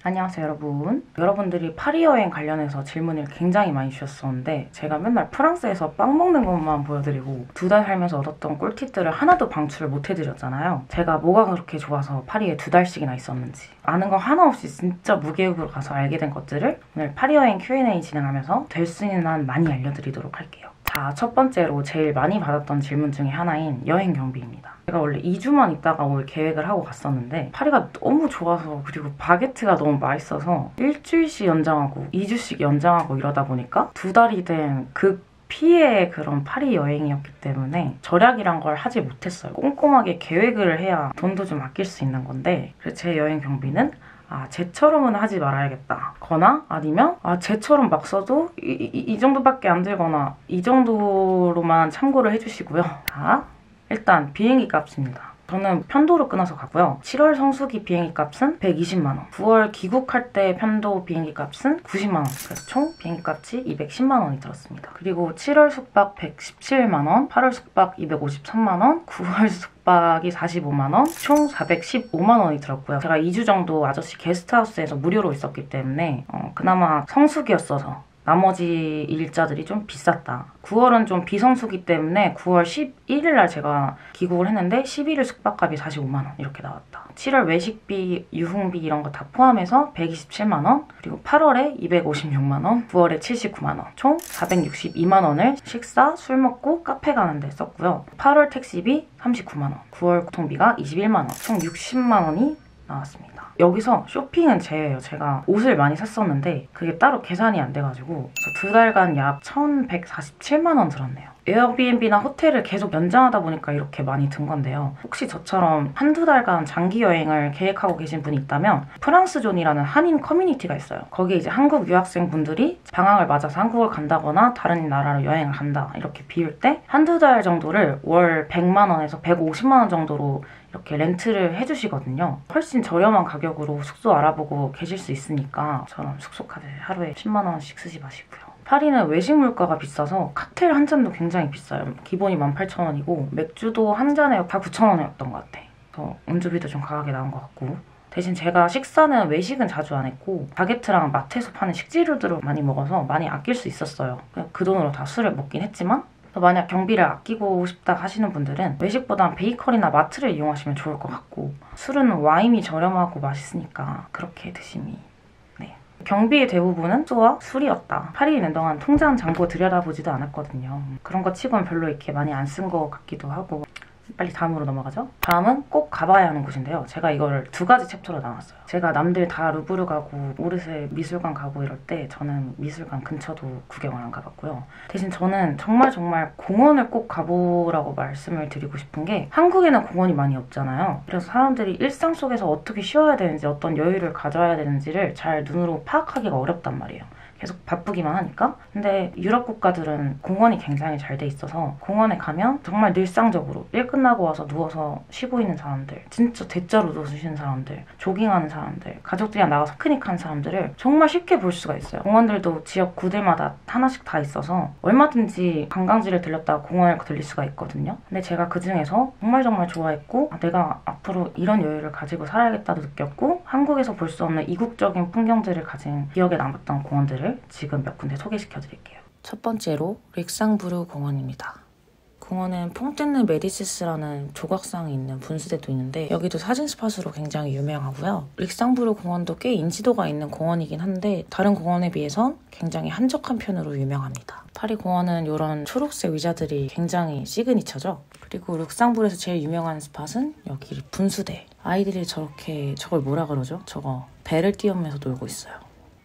안녕하세요 여러분. 여러분들이 파리 여행 관련해서 질문을 굉장히 많이 주셨었는데 제가 맨날 프랑스에서 빵 먹는 것만 보여드리고 2달 살면서 얻었던 꿀팁들을 하나도 방출을 못 해드렸잖아요. 제가 뭐가 그렇게 좋아서 파리에 2달씩이나 있었는지 아는 거 하나 없이 진짜 무계획으로 가서 알게 된 것들을 오늘 파리 여행 Q&A 진행하면서 될 수 있는 한 많이 알려드리도록 할게요. 자, 첫 번째로 제일 많이 받았던 질문 중에 하나인 여행 경비입니다. 제가 원래 2주만 있다가 올 계획을 하고 갔었는데 파리가 너무 좋아서 그리고 바게트가 너무 맛있어서 일주일씩 연장하고 2주씩 연장하고 이러다 보니까 2달이 된 피의 그런 파리 여행이었기 때문에 절약이란 걸 하지 못했어요. 꼼꼼하게 계획을 해야 돈도 좀 아낄 수 있는 건데 그래서 제 여행 경비는 쟤처럼은 하지 말아야겠다 거나 아니면 쟤처럼 막 써도 이 정도밖에 안 들거나 이 정도로만 참고를 해주시고요. 자, 일단 비행기 값입니다. 저는 편도로 끊어서 가고요. 7월 성수기 비행기 값은 120만 원, 9월 귀국할 때 편도 비행기 값은 90만 원, 그래서 총 비행기 값이 210만 원이 들었습니다. 그리고 7월 숙박 117만 원, 8월 숙박 253만 원, 9월 숙박이 45만 원, 총 415만 원이 들었고요. 제가 2주 정도 아저씨 게스트하우스에서 무료로 있었기 때문에 그나마 성수기였어서 나머지 일자들이 좀 비쌌다. 9월은 좀 비성수기 때문에 9월 11일 날 제가 귀국을 했는데 11일 숙박값이 45만 원 이렇게 나왔다. 7월 외식비, 유흥비 이런 거 다 포함해서 127만 원, 그리고 8월에 256만 원, 9월에 79만 원, 총 462만 원을 식사, 술 먹고 카페 가는 데 썼고요. 8월 택시비 39만 원, 9월 교통비가 21만 원, 총 60만 원이 나왔습니다. 여기서 쇼핑은 제외예요. 제가 옷을 많이 샀었는데 그게 따로 계산이 안 돼가지고 그래서 2달간 약 1,147만 원 들었네요. 에어비앤비나 호텔을 계속 연장하다 보니까 이렇게 많이 든 건데요. 혹시 저처럼 한두 달간 장기 여행을 계획하고 계신 분이 있다면 프랑스존이라는 한인 커뮤니티가 있어요. 거기에 이제 한국 유학생분들이 방학을 맞아서 한국을 간다거나 다른 나라로 여행을 간다 이렇게 비울 때 한두 달 정도를 월 100만 원에서 150만 원 정도로 이렇게 렌트를 해주시거든요. 훨씬 저렴한 가격으로 숙소 알아보고 계실 수 있으니까 저처럼 숙소카드 하루에 10만 원씩 쓰지 마시고요. 파리는 외식 물가가 비싸서 칵테일 한 잔도 굉장히 비싸요. 기본이 18,000원이고 맥주도 한 잔에 다 9,000원이었던 것 같아. 그래서 음주비도 좀 과하게 나온 것 같고 대신 제가 식사는 외식은 자주 안 했고 바게트랑 마트에서 파는 식재료들을 많이 먹어서 많이 아낄 수 있었어요. 그냥 그 돈으로 다 술을 먹긴 했지만 만약 경비를 아끼고 싶다 하시는 분들은 외식보단 베이커리나 마트를 이용하시면 좋을 것 같고 술은 와인이 저렴하고 맛있으니까 그렇게 드심이 경비의 대부분은 숙소와 술이었다. 파리에 있는 동안 통장 잔고 들여다보지도 않았거든요. 그런 거 치고는 별로 이렇게 많이 안 쓴 것 같기도 하고 빨리 다음으로 넘어가죠. 다음은 꼭 가봐야 하는 곳인데요. 제가 이거를 2가지 챕터로 나눴어요. 제가 남들 다 루브르 가고 오르세 미술관 가고 이럴 때 저는 미술관 근처도 구경을 안 가봤고요. 대신 저는 정말 공원을 꼭 가보라고 말씀을 드리고 싶은 게 한국에는 공원이 많이 없잖아요. 그래서 사람들이 일상 속에서 어떻게 쉬어야 되는지 어떤 여유를 가져야 되는지를 잘 눈으로 파악하기가 어렵단 말이에요. 계속 바쁘기만 하니까. 근데 유럽 국가들은 공원이 굉장히 잘 돼 있어서 공원에 가면 정말 일상적으로 일 끝나고 와서 누워서 쉬고 있는 사람들, 진짜 대자로 누워서 쉬는 사람들, 조깅하는 사람들, 가족들이랑 나가서 피크닉하는 사람들을 정말 쉽게 볼 수가 있어요. 공원들도 지역 구들마다 하나씩 다 있어서 얼마든지 관광지를 들렸다가 공원을 들릴 수가 있거든요. 근데 제가 그중에서 정말 좋아했고 내가 앞으로 이런 여유를 가지고 살아야겠다도 느꼈고 한국에서 볼 수 없는 이국적인 풍경들을 가진 기억에 남았던 공원들을 지금 몇 군데 소개시켜드릴게요. 첫 번째로 릭상부르 공원입니다. 공원은 퐁테느 메디시스라는 조각상이 있는 분수대도 있는데 여기도 사진 스팟으로 굉장히 유명하고요. 릭상부르 공원도 꽤 인지도가 있는 공원이긴 한데 다른 공원에 비해선 굉장히 한적한 편으로 유명합니다. 파리 공원은 이런 초록색 의자들이 굉장히 시그니처죠. 그리고 릭상부르에서 제일 유명한 스팟은 여기 분수대. 아이들이 저걸 뭐라 그러죠? 저거 배를 띄우면서 놀고 있어요.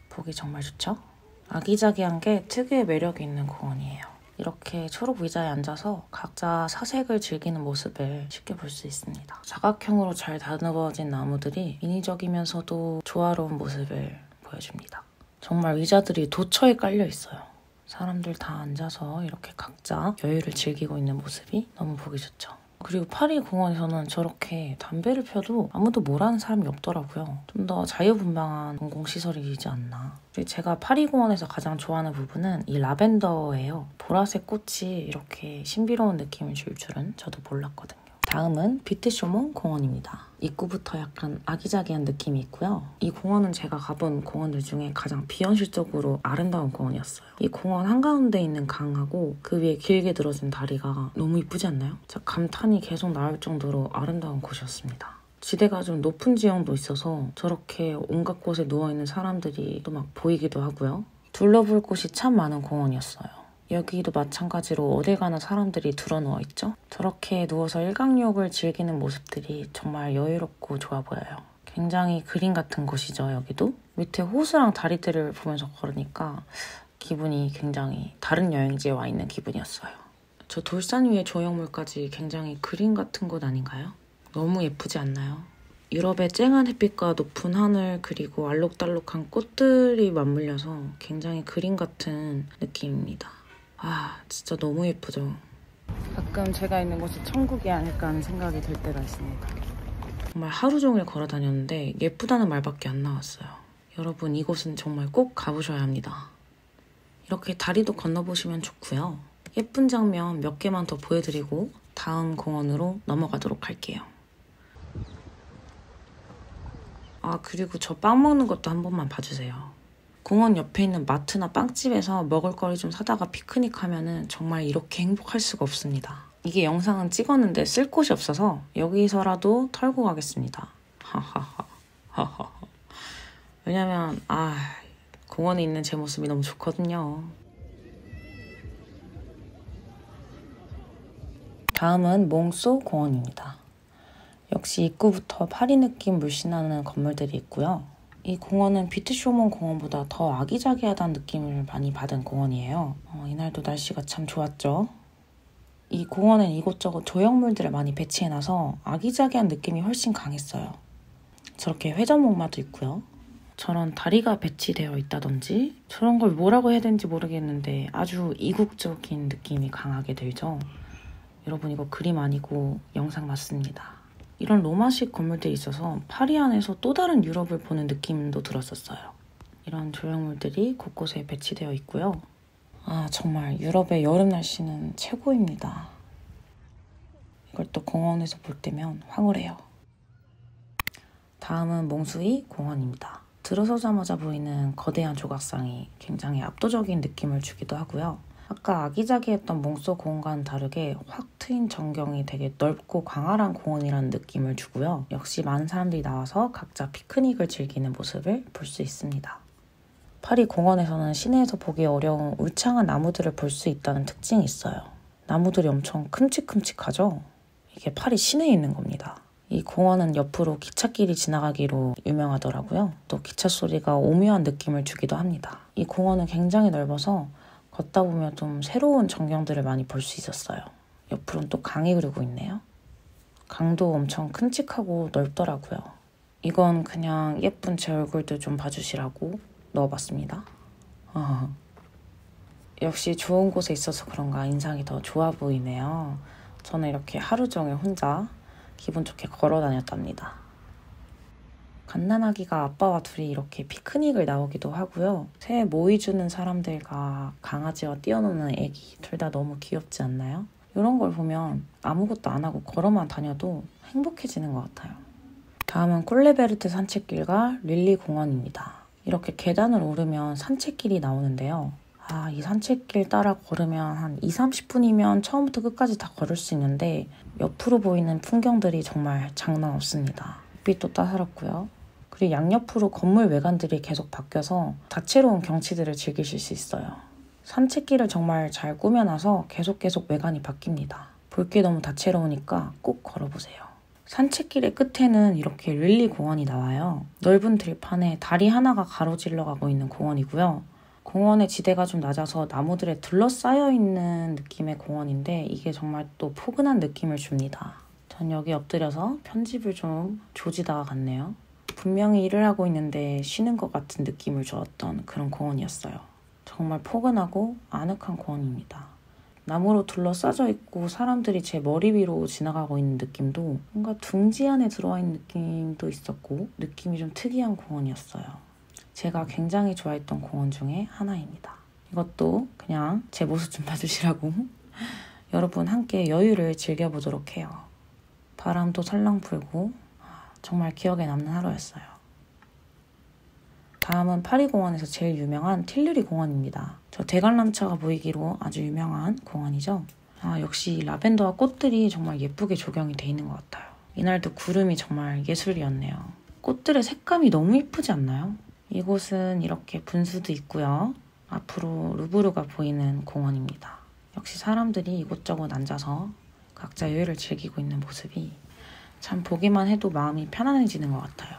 보기 정말 좋죠? 아기자기한 게 특유의 매력이 있는 공원이에요. 이렇게 초록 의자에 앉아서 각자 사색을 즐기는 모습을 쉽게 볼 수 있습니다. 사각형으로 잘 다듬어진 나무들이 인위적이면서도 조화로운 모습을 보여줍니다. 정말 의자들이 도처에 깔려 있어요. 사람들 다 앉아서 이렇게 각자 여유를 즐기고 있는 모습이 너무 보기 좋죠. 그리고 파리 공원에서는 저렇게 담배를 펴도 아무도 뭐라는 사람이 없더라고요. 좀 더 자유분방한 공공시설이지 않나. 그리고 제가 파리 공원에서 가장 좋아하는 부분은 이 라벤더예요. 보라색 꽃이 이렇게 신비로운 느낌을 줄 줄은 저도 몰랐거든요. 다음은 비트쇼몬 공원입니다. 입구부터 약간 아기자기한 느낌이 있고요. 이 공원은 제가 가본 공원들 중에 가장 비현실적으로 아름다운 공원이었어요. 이 공원 한가운데 있는 강하고 그 위에 길게 들어진 다리가 너무 이쁘지 않나요? 진짜 감탄이 계속 나올 정도로 아름다운 곳이었습니다. 지대가 좀 높은 지형도 있어서 저렇게 온갖 곳에 누워있는 사람들이 또 막 보이기도 하고요. 둘러볼 곳이 참 많은 공원이었어요. 여기도 마찬가지로 어딜 가나 사람들이 드러누워 있죠? 저렇게 누워서 일광욕을 즐기는 모습들이 정말 여유롭고 좋아 보여요. 굉장히 그림 같은 곳이죠, 여기도. 밑에 호수랑 다리들을 보면서 걸으니까 기분이 굉장히 다른 여행지에 와 있는 기분이었어요. 저 돌산 위에 조형물까지 굉장히 그림 같은 곳 아닌가요? 너무 예쁘지 않나요? 유럽의 쨍한 햇빛과 높은 하늘 그리고 알록달록한 꽃들이 맞물려서 굉장히 그림 같은 느낌입니다. 아, 진짜 너무 예쁘죠? 가끔 제가 있는 곳이 천국이 아닐까 하는 생각이 들 때가 있습니다. 정말 하루 종일 걸어 다녔는데 예쁘다는 말밖에 안 나왔어요. 여러분, 이곳은 정말 꼭 가보셔야 합니다. 이렇게 다리도 건너보시면 좋고요. 예쁜 장면 몇 개만 더 보여드리고 다음 공원으로 넘어가도록 할게요. 아, 그리고 저 빵 먹는 것도 한 번만 봐주세요. 공원 옆에 있는 마트나 빵집에서 먹을거리 좀 사다가 피크닉 하면은 정말 이렇게 행복할 수가 없습니다. 이게 영상은 찍었는데 쓸 곳이 없어서 여기서라도 털고 가겠습니다. 하하하. 왜냐면 공원에 있는 제 모습이 너무 좋거든요. 다음은 몽소 공원입니다. 역시 입구부터 파리 느낌 물씬 나는 건물들이 있고요. 이 공원은 비트쇼몬 공원보다 더 아기자기하다는 느낌을 많이 받은 공원이에요. 이날도 날씨가 참 좋았죠. 이 공원은 이곳저곳 조형물들을 많이 배치해놔서 아기자기한 느낌이 훨씬 강했어요. 저렇게 회전목마도 있고요. 저런 다리가 배치되어 있다든지 저런 걸 뭐라고 해야 되는지 모르겠는데 아주 이국적인 느낌이 강하게 들죠. 여러분, 이거 그림 아니고 영상 맞습니다. 이런 로마식 건물들이 있어서 파리 안에서 또 다른 유럽을 보는 느낌도 들었었어요. 이런 조형물들이 곳곳에 배치되어 있고요. 정말 유럽의 여름 날씨는 최고입니다. 이걸 또 공원에서 볼 때면 황홀해요. 다음은 몽수이 공원입니다. 들어서자마자 보이는 거대한 조각상이 굉장히 압도적인 느낌을 주기도 하고요. 아까 아기자기했던 몽소 공원과는 다르게 확 트인 전경이 되게 넓고 광활한 공원이라는 느낌을 주고요. 역시 많은 사람들이 나와서 각자 피크닉을 즐기는 모습을 볼 수 있습니다. 파리 공원에서는 시내에서 보기 어려운 울창한 나무들을 볼 수 있다는 특징이 있어요. 나무들이 엄청 큼직큼직하죠? 이게 파리 시내에 있는 겁니다. 이 공원은 옆으로 기찻길이 지나가기로 유명하더라고요. 또 기차 소리가 오묘한 느낌을 주기도 합니다. 이 공원은 굉장히 넓어서 걷다 보면 좀 새로운 전경들을 많이 볼 수 있었어요. 옆으로는 또 강이 흐르고 있네요. 강도 엄청 큼직하고 넓더라고요. 이건 그냥 예쁜 제 얼굴도 좀 봐주시라고 넣어봤습니다. 역시 좋은 곳에 있어서 그런가 인상이 더 좋아 보이네요. 저는 이렇게 하루 종일 혼자 기분 좋게 걸어 다녔답니다. 갓난아기가 아빠와 둘이 이렇게 피크닉을 나오기도 하고요. 새해 모이 주는 사람들과 강아지와 뛰어노는 애기 둘 다 너무 귀엽지 않나요? 이런 걸 보면 아무것도 안 하고 걸어만 다녀도 행복해지는 것 같아요. 다음은 꿀레베르트 산책길과 릴리 공원입니다. 이렇게 계단을 오르면 산책길이 나오는데요. 이 산책길 따라 걸으면 한 20-30분이면 처음부터 끝까지 다 걸을 수 있는데 옆으로 보이는 풍경들이 정말 장난 없습니다. 빛도 따사롭고요. 그리고 양옆으로 건물 외관들이 계속 바뀌어서 다채로운 경치들을 즐기실 수 있어요. 산책길을 정말 잘 꾸며놔서 계속 외관이 바뀝니다. 볼 게 너무 다채로우니까 꼭 걸어보세요. 산책길의 끝에는 이렇게 릴리 공원이 나와요. 넓은 들판에 다리 하나가 가로질러 가고 있는 공원이고요. 공원의 지대가 좀 낮아서 나무들에 둘러싸여 있는 느낌의 공원인데 이게 정말 또 포근한 느낌을 줍니다. 전 여기 엎드려서 편집을 좀 조지다가 갔네요. 분명히 일을 하고 있는데 쉬는 것 같은 느낌을 주었던 그런 공원이었어요. 정말 포근하고 아늑한 공원입니다. 나무로 둘러싸져 있고 사람들이 제 머리 위로 지나가고 있는 느낌도 뭔가 둥지 안에 들어와 있는 느낌도 있었고 느낌이 좀 특이한 공원이었어요. 제가 굉장히 좋아했던 공원 중에 하나입니다. 이것도 그냥 제 모습 좀 봐주시라고 여러분 함께 여유를 즐겨보도록 해요. 바람도 살랑 불고 정말 기억에 남는 하루였어요. 다음은 파리공원에서 제일 유명한 틸르리 공원입니다. 저 대관람차가 보이기로 아주 유명한 공원이죠. 역시 라벤더와 꽃들이 정말 예쁘게 조경이 돼 있는 것 같아요. 이날도 구름이 정말 예술이었네요. 꽃들의 색감이 너무 예쁘지 않나요? 이곳은 이렇게 분수도 있고요. 앞으로 루브르가 보이는 공원입니다. 역시 사람들이 이곳저곳 앉아서 각자 여유를 즐기고 있는 모습이 참 보기만 해도 마음이 편안해지는 것 같아요.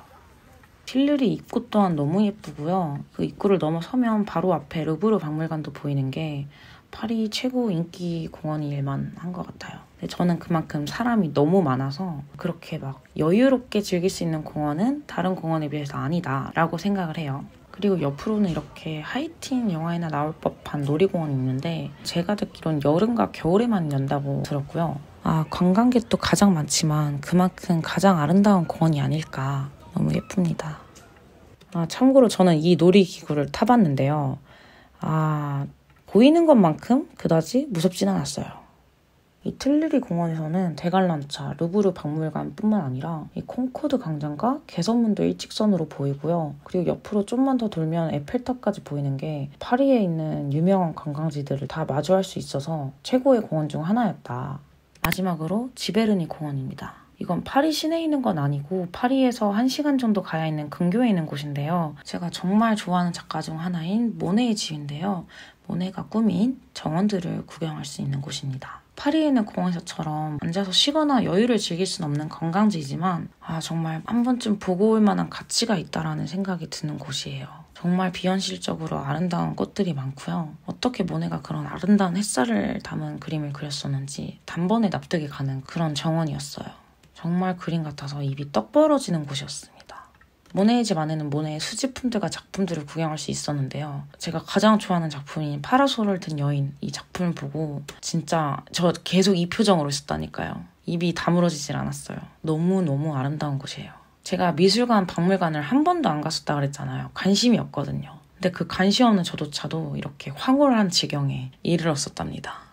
틸르리 입구 또한 너무 예쁘고요. 그 입구를 넘어서면 바로 앞에 루브르 박물관도 보이는 게 파리 최고 인기 공원일만 한 것 같아요. 근데 저는 그만큼 사람이 너무 많아서 그렇게 막 여유롭게 즐길 수 있는 공원은 다른 공원에 비해서 아니다 라고 생각을 해요. 그리고 옆으로는 이렇게 하이틴 영화에나 나올 법한 놀이공원이 있는데 제가 듣기론 여름과 겨울에만 연다고 들었고요. 관광객도 가장 많지만 그만큼 가장 아름다운 공원이 아닐까. 너무 예쁩니다. 참고로 저는 이 놀이기구를 타봤는데요. 보이는 것만큼 그다지 무섭진 않았어요. 이 틸르리 공원에서는 대관람차, 루브르 박물관 뿐만 아니라 이 콩코드 광장과 개선문도 일직선으로 보이고요. 그리고 옆으로 좀만 더 돌면 에펠탑까지 보이는 게 파리에 있는 유명한 관광지들을 다 마주할 수 있어서 최고의 공원 중 하나였다. 마지막으로 지베르니 공원입니다. 이건 파리 시내에 있는 건 아니고 파리에서 1시간 정도 가야 있는 근교에 있는 곳인데요. 제가 정말 좋아하는 작가 중 하나인 모네의 집인데요. 모네가 꾸민 정원들을 구경할 수 있는 곳입니다. 파리에 있는 공원에서처럼 앉아서 쉬거나 여유를 즐길 수는 없는 관광지이지만 정말 한 번쯤 보고 올 만한 가치가 있다라는 생각이 드는 곳이에요. 정말 비현실적으로 아름다운 꽃들이 많고요. 어떻게 모네가 그런 아름다운 햇살을 담은 그림을 그렸었는지 단번에 납득이 가는 그런 정원이었어요. 정말 그림 같아서 입이 떡 벌어지는 곳이었습니다. 모네의 집 안에는 모네의 수집품들과 작품들을 구경할 수 있었는데요. 제가 가장 좋아하는 작품인 파라솔을 든 여인, 이 작품을 보고 진짜 저 계속 이 표정으로 있었다니까요. 입이 다물어지질 않았어요. 너무너무 아름다운 곳이에요. 제가 미술관, 박물관을 한 번도 안 갔었다 그랬잖아요. 관심이 없거든요. 근데 그 관심 없는 저조차도 이렇게 황홀한 지경에 이르렀었답니다.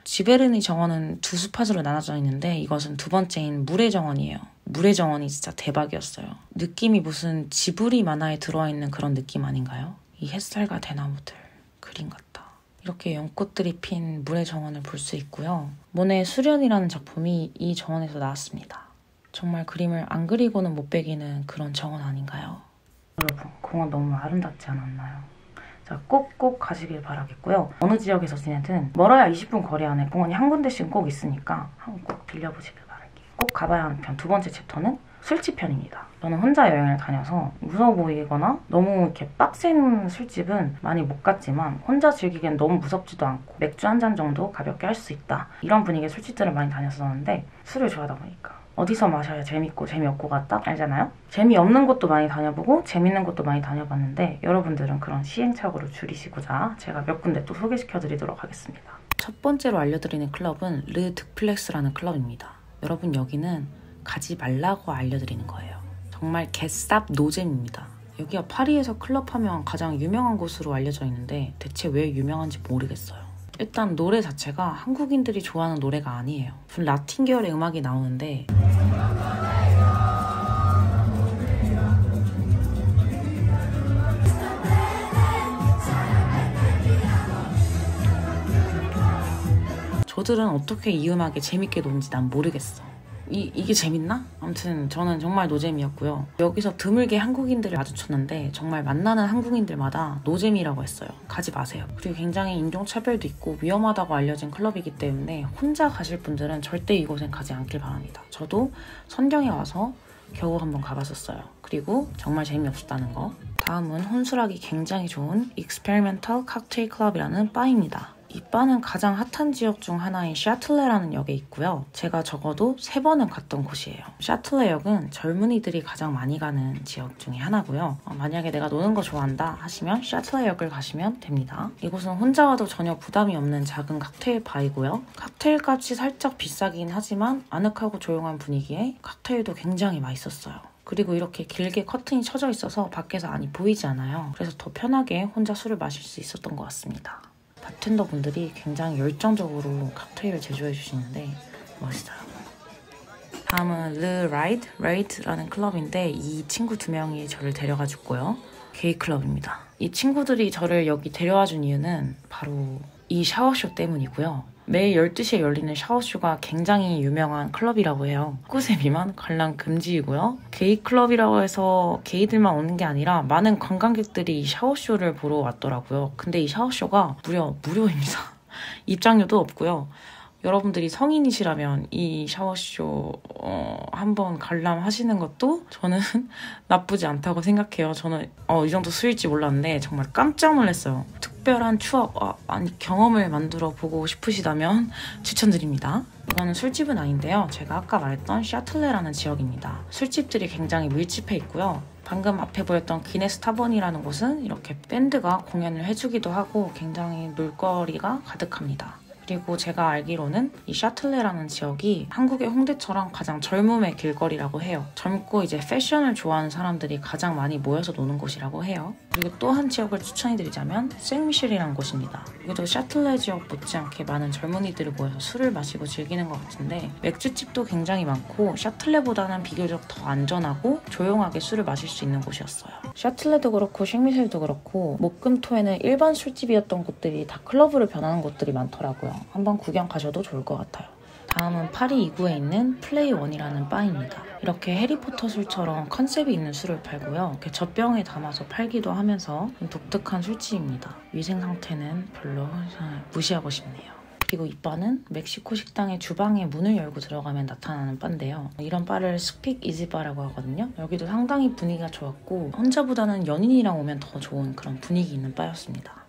지베르니 정원은 두 스팟으로 나눠져 있는데 이것은 두 번째인 물의 정원이에요. 물의 정원이 진짜 대박이었어요. 느낌이 무슨 지브리 만화에 들어와 있는 그런 느낌 아닌가요? 이 햇살과 대나무들, 그림 같다. 이렇게 연꽃들이 핀 물의 정원을 볼 수 있고요. 모네의 수련이라는 작품이 이 정원에서 나왔습니다. 정말 그림을 안 그리고는 못 베기는 그런 정원 아닌가요? 여러분, 공원 너무 아름답지 않았나요? 자, 꼭꼭 가시길 바라겠고요. 어느 지역에서 지내든 멀어야 20분 거리 안에 공원이 한 군데씩은 꼭 있으니까 한번 꼭 빌려보시길 바랄게요. 꼭 가봐야 하는 편 두 번째 챕터는 술집 편입니다. 저는 혼자 여행을 다녀서 무서워 보이거나 너무 이렇게 빡센 술집은 많이 못 갔지만 혼자 즐기기엔 너무 무섭지도 않고 맥주 한 잔 정도 가볍게 할 수 있다. 이런 분위기의 술집들을 많이 다녔었는데 술을 좋아하다 보니까 어디서 마셔야 재밌고 재미없고가 딱 알잖아요? 재미없는 곳도 많이 다녀보고 재밌는 곳도 많이 다녀봤는데 여러분들은 그런 시행착오를 줄이시고자 제가 몇 군데 또 소개시켜드리도록 하겠습니다. 첫 번째로 알려드리는 클럽은 르 득플렉스라는 클럽입니다. 여러분 여기는 가지 말라고 알려드리는 거예요. 정말 개쌉 노잼입니다. 여기가 파리에서 클럽하면 가장 유명한 곳으로 알려져 있는데 대체 왜 유명한지 모르겠어요. 일단 노래 자체가 한국인들이 좋아하는 노래가 아니에요. 무슨 라틴 계열의 음악이 나오는데 저들은 어떻게 이 음악에 재밌게 노는지 난 모르겠어. 이게 재밌나? 아무튼 저는 정말 노잼이었고요. 여기서 드물게 한국인들을 마주쳤는데 정말 만나는 한국인들마다 노잼이라고 했어요. 가지 마세요. 그리고 굉장히 인종차별도 있고 위험하다고 알려진 클럽이기 때문에 혼자 가실 분들은 절대 이곳엔 가지 않길 바랍니다. 저도 선경에 와서 겨우 한번 가봤었어요. 그리고 정말 재미없었다는 거. 다음은 혼술하기 굉장히 좋은 익스페리멘털 칵테일 클럽이라는 바입니다. 이 바는 가장 핫한 지역 중 하나인 샤틀레라는 역에 있고요. 제가 적어도 3번은 갔던 곳이에요. 샤틀레 역은 젊은이들이 가장 많이 가는 지역 중에 하나고요. 만약에 내가 노는 거 좋아한다 하시면 샤틀레 역을 가시면 됩니다. 이곳은 혼자 와도 전혀 부담이 없는 작은 칵테일 바이고요. 칵테일 값이 살짝 비싸긴 하지만 아늑하고 조용한 분위기에 칵테일도 굉장히 맛있었어요. 그리고 이렇게 길게 커튼이 쳐져 있어서 밖에서 안이 보이지 않아요. 그래서 더 편하게 혼자 술을 마실 수 있었던 것 같습니다. 바텐더 분들이 굉장히 열정적으로 칵테일을 제조해 주시는데 멋있어요. 다음은 레이드라는 클럽인데 이 친구 2명이 저를 데려가 줬고요. 게이 클럽입니다. 이 친구들이 저를 여기 데려와 준 이유는 바로 이 샤워쇼 때문이고요. 매일 12시에 열리는 샤워쇼가 굉장히 유명한 클럽이라고 해요. 19세 미만 관람 금지이고요. 게이 클럽이라고 해서 게이들만 오는 게 아니라 많은 관광객들이 이 샤워쇼를 보러 왔더라고요. 근데 이 샤워쇼가 무료입니다. 입장료도 없고요. 여러분들이 성인이시라면 이 샤워쇼 한번 관람하시는 것도 저는 나쁘지 않다고 생각해요. 저는 이 정도 수일지 몰랐는데 정말 깜짝 놀랐어요. 특별한 추억, 경험을 만들어 보고 싶으시다면 추천드립니다. 이거는 술집은 아닌데요. 제가 아까 말했던 샤틀레라는 지역입니다. 술집들이 굉장히 밀집해 있고요. 방금 앞에 보였던 기네스 타번이라는 곳은 이렇게 밴드가 공연을 해주기도 하고 굉장히 놀거리가 가득합니다. 그리고 제가 알기로는 이 샤틀레라는 지역이 한국의 홍대처럼 가장 젊음의 길거리라고 해요. 젊고 이제 패션을 좋아하는 사람들이 가장 많이 모여서 노는 곳이라고 해요. 그리고 또 한 지역을 추천해드리자면 생미셸이라는 곳입니다. 여기도 샤틀레 지역 못지않게 많은 젊은이들이 모여서 술을 마시고 즐기는 것 같은데 맥주집도 굉장히 많고 샤틀레보다는 비교적 더 안전하고 조용하게 술을 마실 수 있는 곳이었어요. 샤틀레도 그렇고 생미셸도 그렇고 목금토에는 일반 술집이었던 곳들이 다 클럽으로 변하는 곳들이 많더라고요. 한번 구경 가셔도 좋을 것 같아요. 다음은 파리 2구에 있는 플레이1이라는 바입니다. 이렇게 해리포터 술처럼 컨셉이 있는 술을 팔고요. 이렇게 젖병에 담아서 팔기도 하면서 독특한 술집입니다. 위생 상태는 별로 무시하고 싶네요. 그리고 이 바는 멕시코 식당의 주방에 문을 열고 들어가면 나타나는 바인데요. 이런 바를 스픽 이지 바라고 하거든요. 여기도 상당히 분위기가 좋았고 혼자보다는 연인이랑 오면 더 좋은 그런 분위기 있는 바였습니다.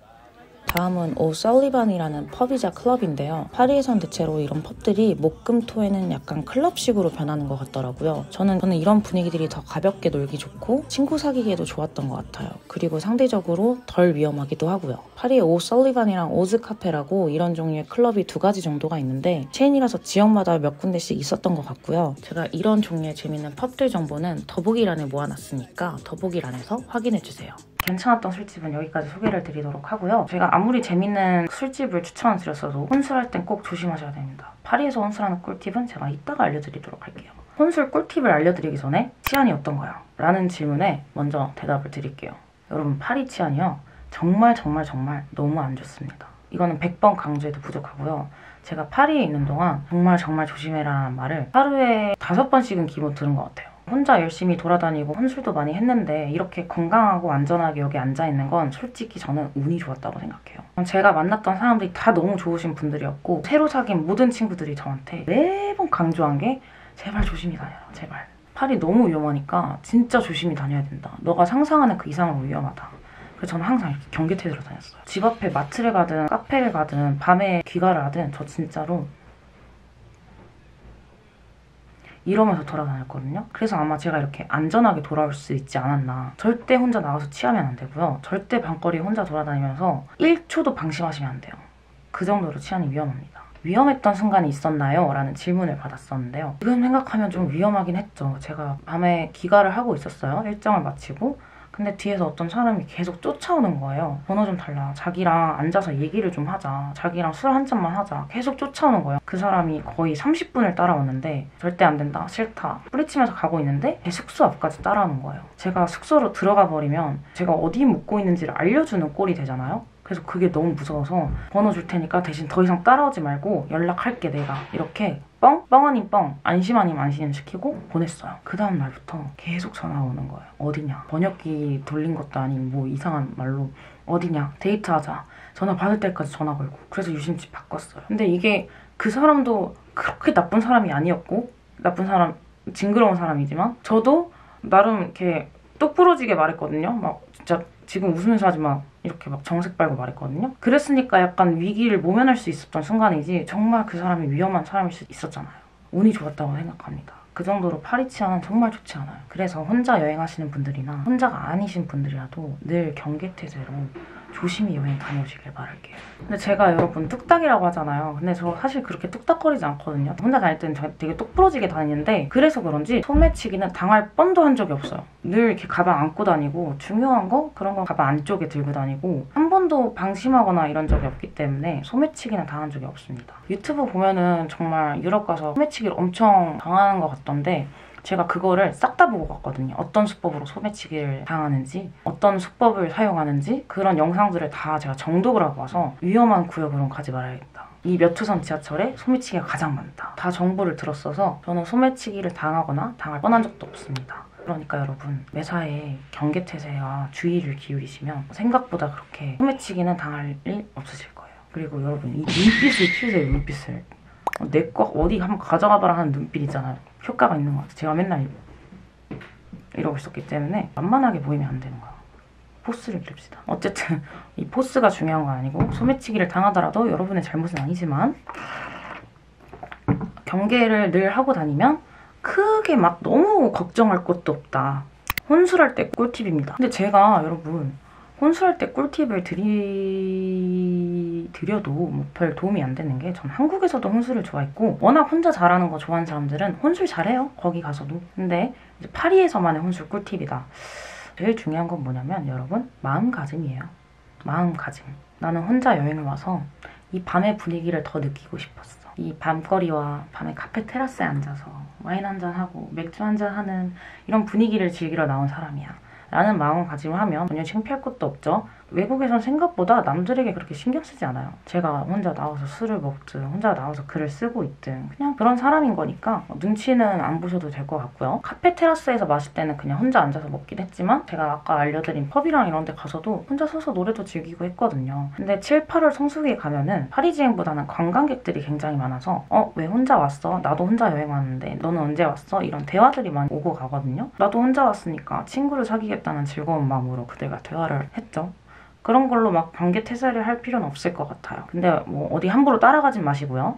다음은 오설리반이라는 펍이자 클럽인데요. 파리에선 대체로 이런 펍들이 목금토에는 약간 클럽식으로 변하는 것 같더라고요. 저는 이런 분위기들이 더 가볍게 놀기 좋고 친구 사귀기에도 좋았던 것 같아요. 그리고 상대적으로 덜 위험하기도 하고요. 파리에 오설리반이랑 오즈카페라고 이런 종류의 클럽이 2가지 정도가 있는데 체인이라서 지역마다 몇 군데씩 있었던 것 같고요. 제가 이런 종류의 재밌는 펍들 정보는 더보기란에 모아놨으니까 더보기란에서 확인해주세요. 괜찮았던 술집은 여기까지 소개를 드리도록 하고요. 제가 아무리 재밌는 술집을 추천드렸어도 혼술할 땐 꼭 조심하셔야 됩니다. 파리에서 혼술하는 꿀팁은 제가 이따가 알려드리도록 할게요. 혼술 꿀팁을 알려드리기 전에 치안이 어떤가요? 라는 질문에 먼저 대답을 드릴게요. 여러분 파리 치안이요. 정말 너무 안 좋습니다. 이거는 100번 강조해도 부족하고요. 제가 파리에 있는 동안 정말 조심해라는 말을 하루에 5번씩은 기본 들은 것 같아요. 혼자 열심히 돌아다니고 혼술도 많이 했는데 이렇게 건강하고 안전하게 여기 앉아있는 건 솔직히 저는 운이 좋았다고 생각해요. 제가 만났던 사람들이 다 너무 좋으신 분들이었고 새로 사귄 모든 친구들이 저한테 매번 강조한 게 제발 조심히 다녀라, 제발. 파리 너무 위험하니까 진짜 조심히 다녀야 된다. 너가 상상하는 그 이상으로 위험하다. 그래서 저는 항상 이렇게 경계태세로 다녔어요. 집 앞에 마트를 가든 카페를 가든 밤에 귀가를 하든 저 진짜로 이러면서 돌아다녔거든요. 그래서 아마 제가 이렇게 안전하게 돌아올 수 있지 않았나. 절대 혼자 나가서 취하면 안 되고요. 절대 밤거리에 혼자 돌아다니면서 1초도 방심하시면 안 돼요. 그 정도로 치안이 위험합니다. 위험했던 순간이 있었나요? 라는 질문을 받았었는데요. 지금 생각하면 좀 위험하긴 했죠. 제가 밤에 귀가를 하고 있었어요. 일정을 마치고. 근데 뒤에서 어떤 사람이 계속 쫓아오는 거예요. 번호 좀 달라. 자기랑 앉아서 얘기를 좀 하자. 자기랑 술 한 잔만 하자. 계속 쫓아오는 거예요. 그 사람이 거의 30분을 따라왔는데 절대 안 된다. 싫다. 뿌리치면서 가고 있는데 제 숙소 앞까지 따라오는 거예요. 제가 숙소로 들어가 버리면 제가 어디 묵고 있는지를 알려주는 꼴이 되잖아요. 그래서 그게 너무 무서워서 번호 줄 테니까 대신 더 이상 따라오지 말고 연락할게 내가. 이렇게 뻥 아닌 뻥, 안심 아닌 안심 시키고 보냈어요. 그 다음 날부터 계속 전화가 오는 거예요. 어디냐? 번역기 돌린 것도 아닌 뭐 이상한 말로 어디냐? 데이트하자. 전화 받을 때까지 전화 걸고. 그래서 유심칩 바꿨어요. 근데 이게 그 사람도 그렇게 나쁜 사람이 아니었고 징그러운 사람이지만 저도 나름 이렇게 똑부러지게 말했거든요. 막 진짜 지금 웃으면서 하지 마. 이렇게 막 정색 빨고 말했거든요. 그랬으니까 약간 위기를 모면할 수 있었던 순간이지 정말 그 사람이 위험한 사람일 수 있었잖아요. 운이 좋았다고 생각합니다. 그 정도로 파리 치안은 정말 좋지 않아요. 그래서 혼자 여행하시는 분들이나 혼자가 아니신 분들이라도 늘 경계태세로 조심히 여행 다녀오시길 바랄게요. 근데 제가 여러분 뚝딱이라고 하잖아요. 근데 저 사실 그렇게 뚝딱거리지 않거든요. 혼자 다닐 때는 되게 똑부러지게 다니는데 그래서 그런지 소매치기는 당할 뻔도 한 적이 없어요. 늘 이렇게 가방 안고 다니고 중요한 거 그런 건 가방 안쪽에 들고 다니고 한 번도 방심하거나 이런 적이 없기 때문에 소매치기는 당한 적이 없습니다. 유튜브 보면은 정말 유럽 가서 소매치기를 엄청 당하는 것 같던데 제가 그거를 싹 다 보고 갔거든요. 어떤 수법으로 소매치기를 당하는지, 어떤 수법을 사용하는지 그런 영상들을 다 제가 정독을 하고 와서 위험한 구역으로는 가지 말아야겠다. 이 몇 호선 지하철에 소매치기가 가장 많다. 다 정보를 들었어서 저는 소매치기를 당하거나 당할 뻔한 적도 없습니다. 그러니까 여러분 매사에 경계태세와 주의를 기울이시면 생각보다 그렇게 소매치기는 당할 일 없으실 거예요. 그리고 여러분 이 눈빛을 키우세요. 눈빛을. 내 거 어디 한번 가져가봐라 하는 눈빛 있잖아요. 효과가 있는 것 같아요. 제가 맨날 이러고 있었기 때문에 만만하게 보이면 안 되는 거야. 포스를 기릅시다. 어쨌든 이 포스가 중요한 건 아니고 소매치기를 당하더라도 여러분의 잘못은 아니지만 경계를 늘 하고 다니면 크게 막 너무 걱정할 것도 없다. 혼술할 때 꿀팁입니다. 근데 제가 여러분 혼술할 때 꿀팁을 드려도 뭐 별 도움이 안 되는 게 전 한국에서도 혼술을 좋아했고 워낙 혼자 잘하는 거 좋아하는 사람들은 혼술 잘해요. 거기 가서도. 근데 이제 파리에서만의 혼술 꿀팁이다. 제일 중요한 건 뭐냐면 여러분 마음가짐이에요. 마음가짐. 나는 혼자 여행을 와서 이 밤의 분위기를 더 느끼고 싶었어. 이 밤거리와 밤의 카페 테라스에 앉아서 와인 한잔하고 맥주 한잔하는 이런 분위기를 즐기러 나온 사람이야. 라는 마음가짐을 하면 전혀 창피할 것도 없죠. 외국에선 생각보다 남들에게 그렇게 신경 쓰지 않아요. 제가 혼자 나와서 술을 먹든 혼자 나와서 글을 쓰고 있든 그냥 그런 사람인 거니까 눈치는 안 보셔도 될 것 같고요. 카페 테라스에서 마실 때는 그냥 혼자 앉아서 먹긴 했지만 제가 아까 알려드린 펍이랑 이런 데 가서도 혼자 서서 노래도 즐기고 했거든요. 근데 7, 8월 성수기에 가면은 파리지행보다는 관광객들이 굉장히 많아서 왜 혼자 왔어? 나도 혼자 여행 왔는데 너는 언제 왔어? 이런 대화들이 많이 오고 가거든요. 나도 혼자 왔으니까 친구를 사귀겠다는 즐거운 마음으로 그들과 대화를 했죠. 그런 걸로 막 경계태세를 할 필요는 없을 것 같아요. 근데 뭐 어디 함부로 따라가진 마시고요.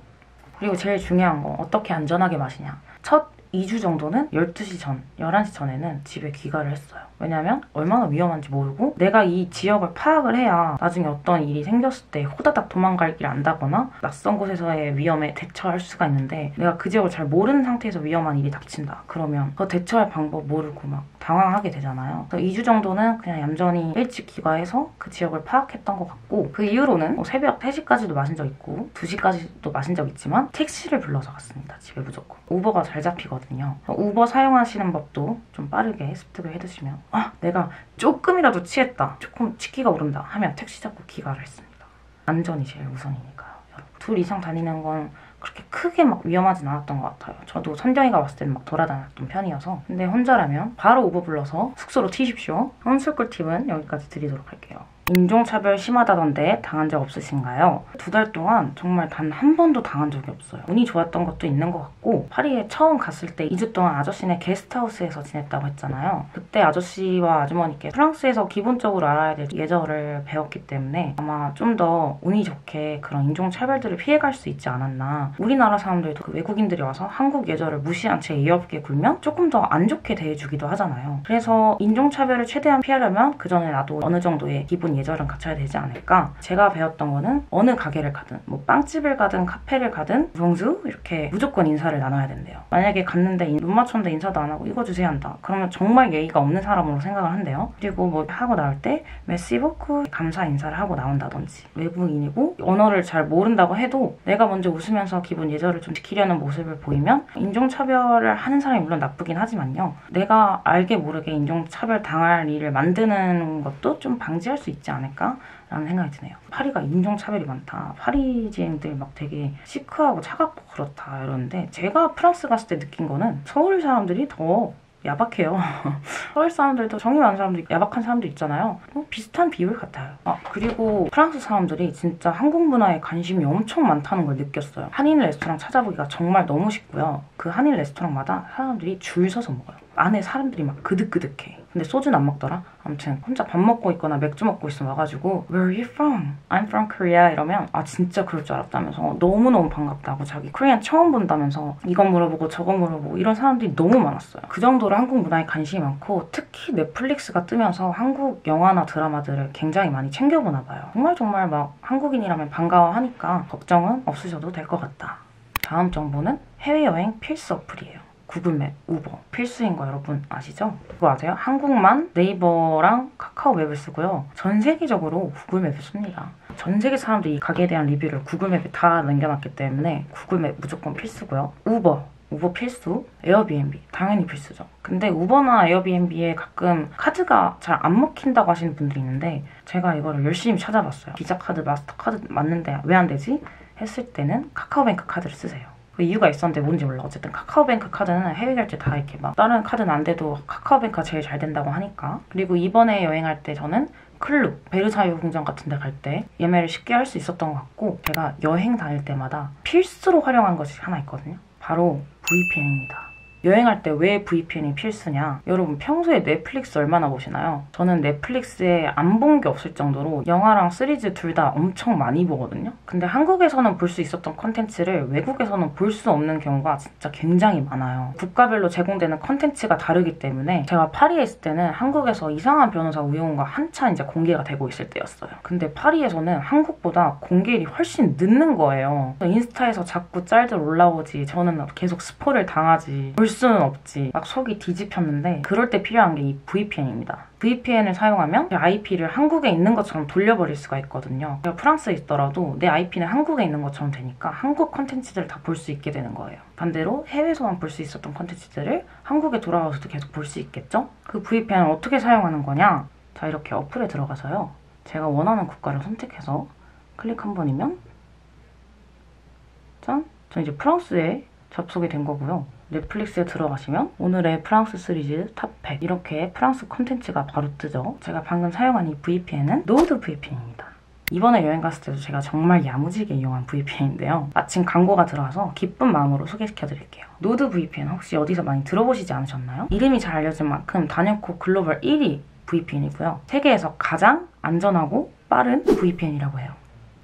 그리고 제일 중요한 거 어떻게 안전하게 마시냐. 첫 2주 정도는 12시 전, 11시 전에는 집에 귀가를 했어요. 왜냐면 얼마나 위험한지 모르고 내가 이 지역을 파악을 해야 나중에 어떤 일이 생겼을 때 호다닥 도망갈 길 안다거나 낯선 곳에서의 위험에 대처할 수가 있는데 내가 그 지역을 잘 모르는 상태에서 위험한 일이 닥친다. 그러면 그 대처할 방법 모르고 막 당황하게 되잖아요. 그래서 2주 정도는 그냥 얌전히 일찍 귀가해서 그 지역을 파악했던 것 같고 그 이후로는 뭐 새벽 3시까지도 마신 적 있고 2시까지도 마신 적 있지만 택시를 불러서 갔습니다. 집에 무조건. 우버가 잘 잡히거든요. 우버 사용하시는 법도 좀 빠르게 습득을 해두시면 내가 조금이라도 취했다. 조금 치기가 오른다 하면 택시 잡고 귀가를 했습니다. 안전이 제일 우선이니까요. 여러분. 2 이상 다니는 건 그렇게 크게 막 위험하진 않았던 것 같아요. 저도 선정이가 왔을 때는 막 돌아다녔던 편이어서. 근데 혼자라면 바로 우버 불러서 숙소로 튀십시오. 혼술 꿀팁은 여기까지 드리도록 할게요. 인종차별 심하다던데 당한 적 없으신가요? 2달 동안 정말 단 한 번도 당한 적이 없어요. 운이 좋았던 것도 있는 것 같고 파리에 처음 갔을 때 2주 동안 아저씨네 게스트하우스에서 지냈다고 했잖아요. 그때 아저씨와 아주머니께 프랑스에서 기본적으로 알아야 될 예절을 배웠기 때문에 아마 좀 더 운이 좋게 그런 인종차별들을 피해갈 수 있지 않았나. 우리나라 사람들도 그 외국인들이 와서 한국 예절을 무시한 채 예의 없게 굴면 조금 더 안 좋게 대해주기도 하잖아요. 그래서 인종차별을 최대한 피하려면 그 전에 나도 어느 정도의 기본 예절은 갖춰야 되지 않을까. 제가 배웠던 거는 어느 가게를 가든 뭐 빵집을 가든 카페를 가든 봉주 이렇게 무조건 인사를 나눠야 된대요. 만약에 갔는데 눈 맞췄는데 인사도 안 하고 이거 주세요 한다. 그러면 정말 예의가 없는 사람으로 생각을 한대요. 그리고 뭐 하고 나올 때 메시 보쿠 감사 인사를 하고 나온다든지. 외국인이고 언어를 잘 모른다고 해도 내가 먼저 웃으면서 기본 예절을 좀 지키려는 모습을 보이면 인종차별을 하는 사람이 물론 나쁘긴 하지만요. 내가 알게 모르게 인종차별 당할 일을 만드는 것도 좀 방지할 수 있지 않을까라는 생각이 드네요. 파리가 인종차별이 많다. 파리지인들 막 되게 시크하고 차갑고 그렇다 이러는데 제가 프랑스 갔을 때 느낀 거는 서울 사람들이 더 야박해요. 서울 사람들도 정이 많은 사람들, 야박한 사람들 있잖아요. 비슷한 비율 같아요. 그리고 프랑스 사람들이 진짜 한국 문화에 관심이 엄청 많다는 걸 느꼈어요. 한인 레스토랑 찾아보기가 정말 너무 쉽고요. 그 한인 레스토랑마다 사람들이 줄 서서 먹어요. 안에 사람들이 막 그득그득해. 근데 소주는 안 먹더라? 아무튼 혼자 밥 먹고 있거나 맥주 먹고 있으면 와가지고 Where are you from? I'm from Korea 이러면 아 진짜 그럴 줄 알았다면서 너무너무 반갑다고 자기 코리안 처음 본다면서 이건 물어보고 저건 물어보고 이런 사람들이 너무 많았어요. 그 정도로 한국 문화에 관심이 많고 특히 넷플릭스가 뜨면서 한국 영화나 드라마들을 굉장히 많이 챙겨보나 봐요. 정말 막 한국인이라면 반가워하니까 걱정은 없으셔도 될 것 같다. 다음 정보는 해외여행 필수 어플이에요. 구글맵, 우버 필수인 거 여러분 아시죠? 그거 아세요? 한국만 네이버랑 카카오맵을 쓰고요. 전 세계적으로 구글맵을 씁니다. 전 세계 사람들이 이 가게에 대한 리뷰를 구글맵에 다 남겨놨기 때문에 구글맵 무조건 필수고요. 우버 필수, 에어비앤비 당연히 필수죠. 근데 우버나 에어비앤비에 가끔 카드가 잘 안 먹힌다고 하시는 분들이 있는데 제가 이거를 열심히 찾아봤어요. 비자 카드, 마스터카드 맞는데 왜 안 되지? 했을 때는 카카오뱅크 카드를 쓰세요. 그 이유가 있었는데 뭔지 몰라. 어쨌든 카카오뱅크 카드는 해외 결제 다 이렇게 막 다른 카드는 안 돼도 카카오뱅크가 제일 잘 된다고 하니까. 그리고 이번에 여행할 때 저는 클룩, 베르사유 궁전 같은 데 갈 때 예매를 쉽게 할 수 있었던 것 같고 제가 여행 다닐 때마다 필수로 활용한 것이 하나 있거든요. 바로 VPN입니다. 여행할 때 왜 VPN이 필수냐? 여러분 평소에 넷플릭스 얼마나 보시나요? 저는 넷플릭스에 안 본 게 없을 정도로 영화랑 시리즈 둘 다 엄청 많이 보거든요? 근데 한국에서는 볼 수 있었던 컨텐츠를 외국에서는 볼 수 없는 경우가 진짜 굉장히 많아요. 국가별로 제공되는 컨텐츠가 다르기 때문에 제가 파리에 있을 때는 한국에서 이상한 변호사 우영우가 한참 이제 공개가 되고 있을 때였어요. 근데 파리에서는 한국보다 공개일이 훨씬 늦는 거예요. 인스타에서 자꾸 짤들 올라오지 저는 계속 스포를 당하지 볼 수는 없지 막 속이 뒤집혔는데 그럴 때 필요한 게 이 VPN입니다. VPN을 사용하면 제 IP를 한국에 있는 것처럼 돌려버릴 수가 있거든요. 제가 프랑스에 있더라도 내 IP는 한국에 있는 것처럼 되니까 한국 컨텐츠들을 다 볼 수 있게 되는 거예요. 반대로 해외에서만 볼 수 있었던 컨텐츠들을 한국에 돌아와서도 계속 볼 수 있겠죠? 그 VPN을 어떻게 사용하는 거냐? 자, 이렇게 어플에 들어가서요. 제가 원하는 국가를 선택해서 클릭 한 번이면 짠! 저 이제 프랑스에 접속이 된 거고요. 넷플릭스에 들어가시면 오늘의 프랑스 시리즈 탑100 이렇게 프랑스 콘텐츠가 바로 뜨죠. 제가 방금 사용한 이 VPN은 노드 VPN입니다. 이번에 여행 갔을 때도 제가 정말 야무지게 이용한 VPN인데요. 마침 광고가 들어와서 기쁜 마음으로 소개시켜드릴게요. 노드 VPN 혹시 어디서 많이 들어보시지 않으셨나요? 이름이 잘 알려진 만큼 단연코 글로벌 1위 VPN이고요. 세계에서 가장 안전하고 빠른 VPN이라고 해요.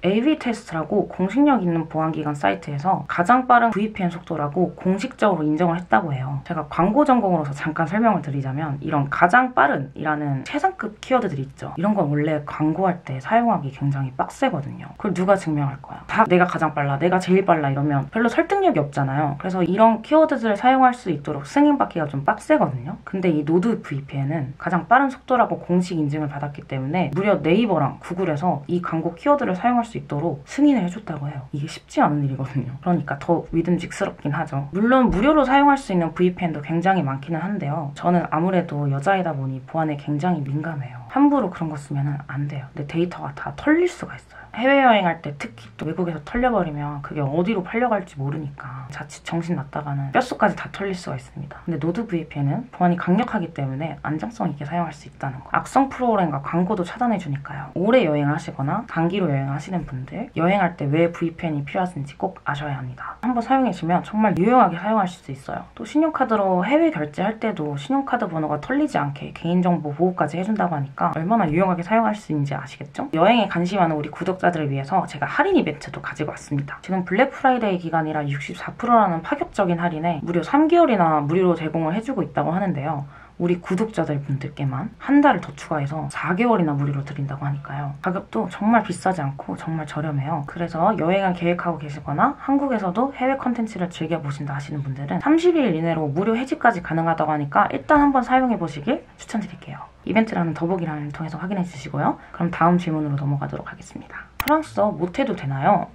AV 테스트라고 공식력 있는 보안기관 사이트에서 가장 빠른 VPN 속도라고 공식적으로 인정을 했다고 해요. 제가 광고 전공으로서 잠깐 설명을 드리자면 이런 가장 빠른이라는 최상급 키워드들이 있죠. 이런 건 원래 광고할 때 사용하기 굉장히 빡세거든요. 그걸 누가 증명할 거야? 다 내가 가장 빨라, 내가 제일 빨라 이러면 별로 설득력이 없잖아요. 그래서 이런 키워드들을 사용할 수 있도록 승인받기가 좀 빡세거든요. 근데 이 노드 VPN은 가장 빠른 속도라고 공식 인증을 받았기 때문에 무려 네이버랑 구글에서 이 광고 키워드를 사용할 수 있도록 승인을 해줬다고 해요. 이게 쉽지 않은 일이거든요. 그러니까 더 믿음직스럽긴 하죠. 물론 무료로 사용할 수 있는 VPN도 굉장히 많기는 한데요. 저는 아무래도 여자이다 보니 보안에 굉장히 민감해요. 함부로 그런 거 쓰면 안 돼요. 내 데이터가 다 털릴 수가 있어요. 해외여행할 때 특히 또 외국에서 털려버리면 그게 어디로 팔려갈지 모르니까 자칫 정신 났다가는 뼛속까지 다 털릴 수가 있습니다. 근데 노드 VPN은 보안이 강력하기 때문에 안정성 있게 사용할 수 있다는 거. 악성 프로그램과 광고도 차단해주니까요. 오래 여행을 하시거나 단기로 여행을 하시는 분들 여행할 때 왜 VPN이 필요하신지 꼭 아셔야 합니다. 한번 사용해주면 정말 유용하게 사용하실 수 있어요. 또 신용카드로 해외 결제할 때도 신용카드 번호가 털리지 않게 개인정보 보호까지 해준다고 하니까 얼마나 유용하게 사용할 수 있는지 아시겠죠? 여행에 관심 많은 우리 구독자들을 위해서 제가 할인 이벤트도 가지고 왔습니다. 지금 블랙 프라이데이 기간이라 64%라는 파격적인 할인에 무려 3개월이나 무료로 제공을 해주고 있다고 하는데요. 우리 구독자들 분들께만 한 달을 더 추가해서 4개월이나 무료로 드린다고 하니까요. 가격도 정말 비싸지 않고 정말 저렴해요. 그래서 여행을 계획하고 계시거나 한국에서도 해외 컨텐츠를 즐겨보신다 하시는 분들은 30일 이내로 무료 해지까지 가능하다고 하니까 일단 한번 사용해보시길 추천드릴게요. 이벤트란은 더보기란을 통해서 확인해주시고요. 그럼 다음 질문으로 넘어가도록 하겠습니다. 프랑스어 못해도 되나요?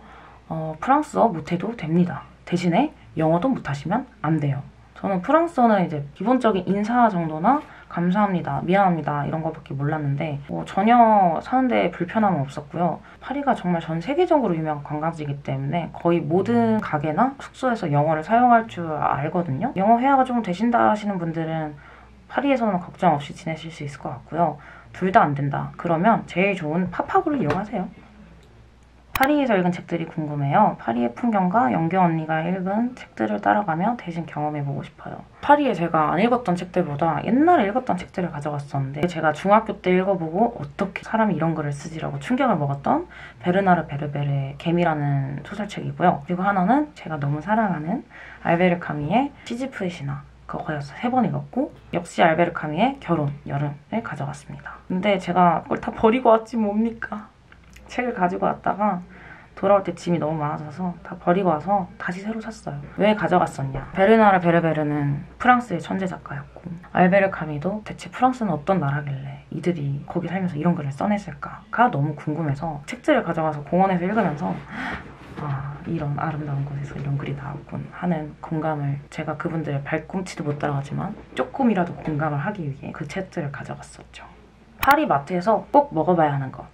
프랑스어 못해도 됩니다. 대신에 영어도 못하시면 안 돼요. 저는 프랑스어는 이제 기본적인 인사 정도나 감사합니다, 미안합니다 이런 거밖에 몰랐는데 전혀 사는데 불편함은 없었고요. 파리가 정말 전 세계적으로 유명한 관광지이기 때문에 거의 모든 가게나 숙소에서 영어를 사용할 줄 알거든요. 영어 회화가 좀 되신다 하시는 분들은 파리에서는 걱정 없이 지내실 수 있을 것 같고요. 둘 다 안 된다 그러면 제일 좋은 파파고를 이용하세요. 파리에서 읽은 책들이 궁금해요. 파리의 풍경과 영경 언니가 읽은 책들을 따라가며 대신 경험해보고 싶어요. 파리에 제가 안 읽었던 책들보다 옛날에 읽었던 책들을 가져갔었는데 제가 중학교 때 읽어보고 어떻게 사람이 이런 글을 쓰지라고 충격을 먹었던 베르나르 베르베르의 개미라는 소설책이고요. 그리고 하나는 제가 너무 사랑하는 알베르 카미의 시지프의 신화. 그거 거의 3번 읽었고 역시 알베르 카미의 결혼, 여름을 가져갔습니다. 근데 제가 그걸 다 버리고 왔지 뭡니까? 책을 가지고 왔다가 돌아올 때 짐이 너무 많아져서 다 버리고 와서 다시 새로 샀어요. 왜 가져갔었냐? 베르나르 베르베르는 프랑스의 천재 작가였고 알베르 카미도 대체 프랑스는 어떤 나라길래 이들이 거기 살면서 이런 글을 써냈을까가 너무 궁금해서 책들을 가져가서 공원에서 읽으면서 이런 아름다운 곳에서 이런 글이 나왔군 하는 공감을 제가 그분들의 발꿈치도 못 따라가지만 조금이라도 공감을 하기 위해 그 책들을 가져갔었죠. 파리 마트에서 꼭 먹어봐야 하는 것.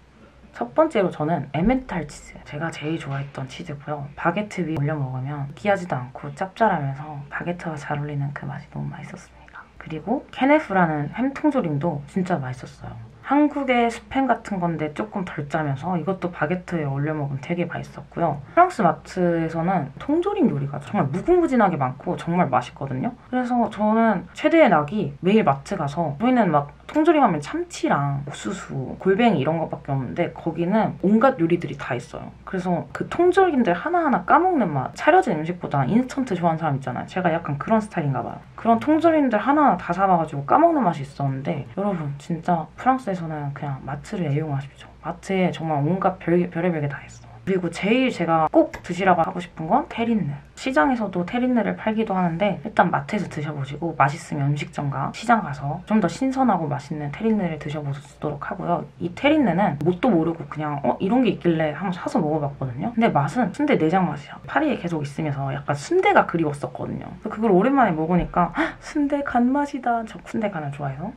첫 번째로 저는 에멘탈 치즈. 제가 제일 좋아했던 치즈고요. 바게트 위에 올려 먹으면 느끼하지도 않고 짭짤하면서 바게트와 잘 어울리는 그 맛이 너무 맛있었습니다. 그리고 케네프라는 햄 통조림도 진짜 맛있었어요. 한국의 스팸 같은 건데 조금 덜 짜면서 이것도 바게트에 올려 먹으면 되게 맛있었고요. 프랑스 마트에서는 통조림 요리가 정말 무궁무진하게 많고 정말 맛있거든요. 그래서 저는 최대의 낙이 매일 마트 가서 저희는 막 통조림 하면 참치랑 옥수수, 골뱅이 이런 것밖에 없는데 거기는 온갖 요리들이 다 있어요. 그래서 그 통조림들 하나하나 까먹는 맛. 차려진 음식보다 인스턴트 좋아하는 사람 있잖아요. 제가 약간 그런 스타일인가 봐요. 그런 통조림들 하나하나 다 사봐가지고 까먹는 맛이 있었는데 여러분 진짜 프랑스에서는 그냥 마트를 애용하십시오. 마트에 정말 온갖 별의별 게 다 있어. 그리고 제일 제가 꼭 드시라고 하고 싶은 건 테린느. 시장에서도 테린느를 팔기도 하는데 일단 마트에서 드셔보시고 맛있으면 음식점과 시장 가서 좀 더 신선하고 맛있는 테린느를 드셔보도록 하고요. 이 테린느는 뭣도 모르고 그냥 이런 게 있길래 한번 사서 먹어봤거든요. 근데 맛은 순대 내장 맛이야. 파리에 계속 있으면서 약간 순대가 그리웠었거든요. 그걸 오랜만에 먹으니까 순대 간 맛이다. 저 순대 간을 좋아해서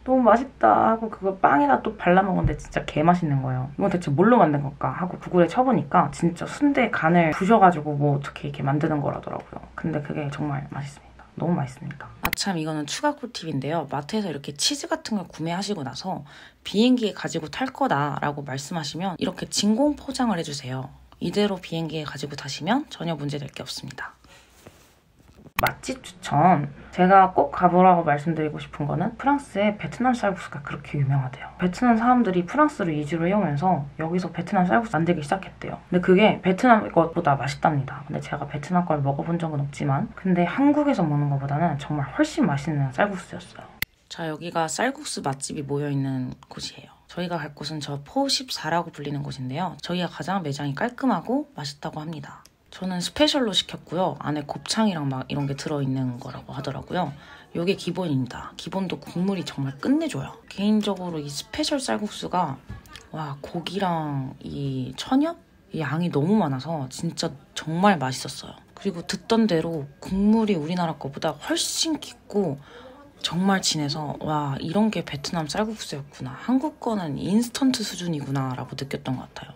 너무 맛있다 하고 그걸 빵에다 또 발라 먹었는데 진짜 개맛있는 거예요. 이건 대체 뭘로 만든 걸까 하고 구글에 쳐보니까 진짜 순대 간을 부셔가지고 뭐 어떻게 이렇게 만드는 거라더라고요. 근데 그게 정말 맛있습니다. 너무 맛있습니다. 아참 이거는 추가 꿀팁인데요. 마트에서 이렇게 치즈 같은 걸 구매하시고 나서 비행기에 가지고 탈 거다라고 말씀하시면 이렇게 진공 포장을 해주세요. 이대로 비행기에 가지고 타시면 전혀 문제될 게 없습니다. 맛집 추천. 제가 꼭 가보라고 말씀드리고 싶은 거는 프랑스의 베트남 쌀국수가 그렇게 유명하대요. 베트남 사람들이 프랑스를 이주를 해오면서 여기서 베트남 쌀국수 만들기 시작했대요. 근데 그게 베트남 것보다 맛있답니다. 근데 제가 베트남 걸 먹어본 적은 없지만 근데 한국에서 먹는 것보다는 정말 훨씬 맛있는 쌀국수였어요. 자, 여기가 쌀국수 맛집이 모여있는 곳이에요. 저희가 갈 곳은 저 포 14라고 불리는 곳인데요. 저희가 가장 매장이 깔끔하고 맛있다고 합니다. 저는 스페셜로 시켰고요. 안에 곱창이랑 막 이런 게 들어있는 거라고 하더라고요. 이게 기본입니다. 기본도 국물이 정말 끝내줘요. 개인적으로 이 스페셜 쌀국수가 고기랑 이 천엽? 이 양이 너무 많아서 진짜 정말 맛있었어요. 그리고 듣던 대로 국물이 우리나라 거보다 훨씬 깊고 정말 진해서 이런 게 베트남 쌀국수였구나. 한국 거는 인스턴트 수준이구나 라고 느꼈던 것 같아요.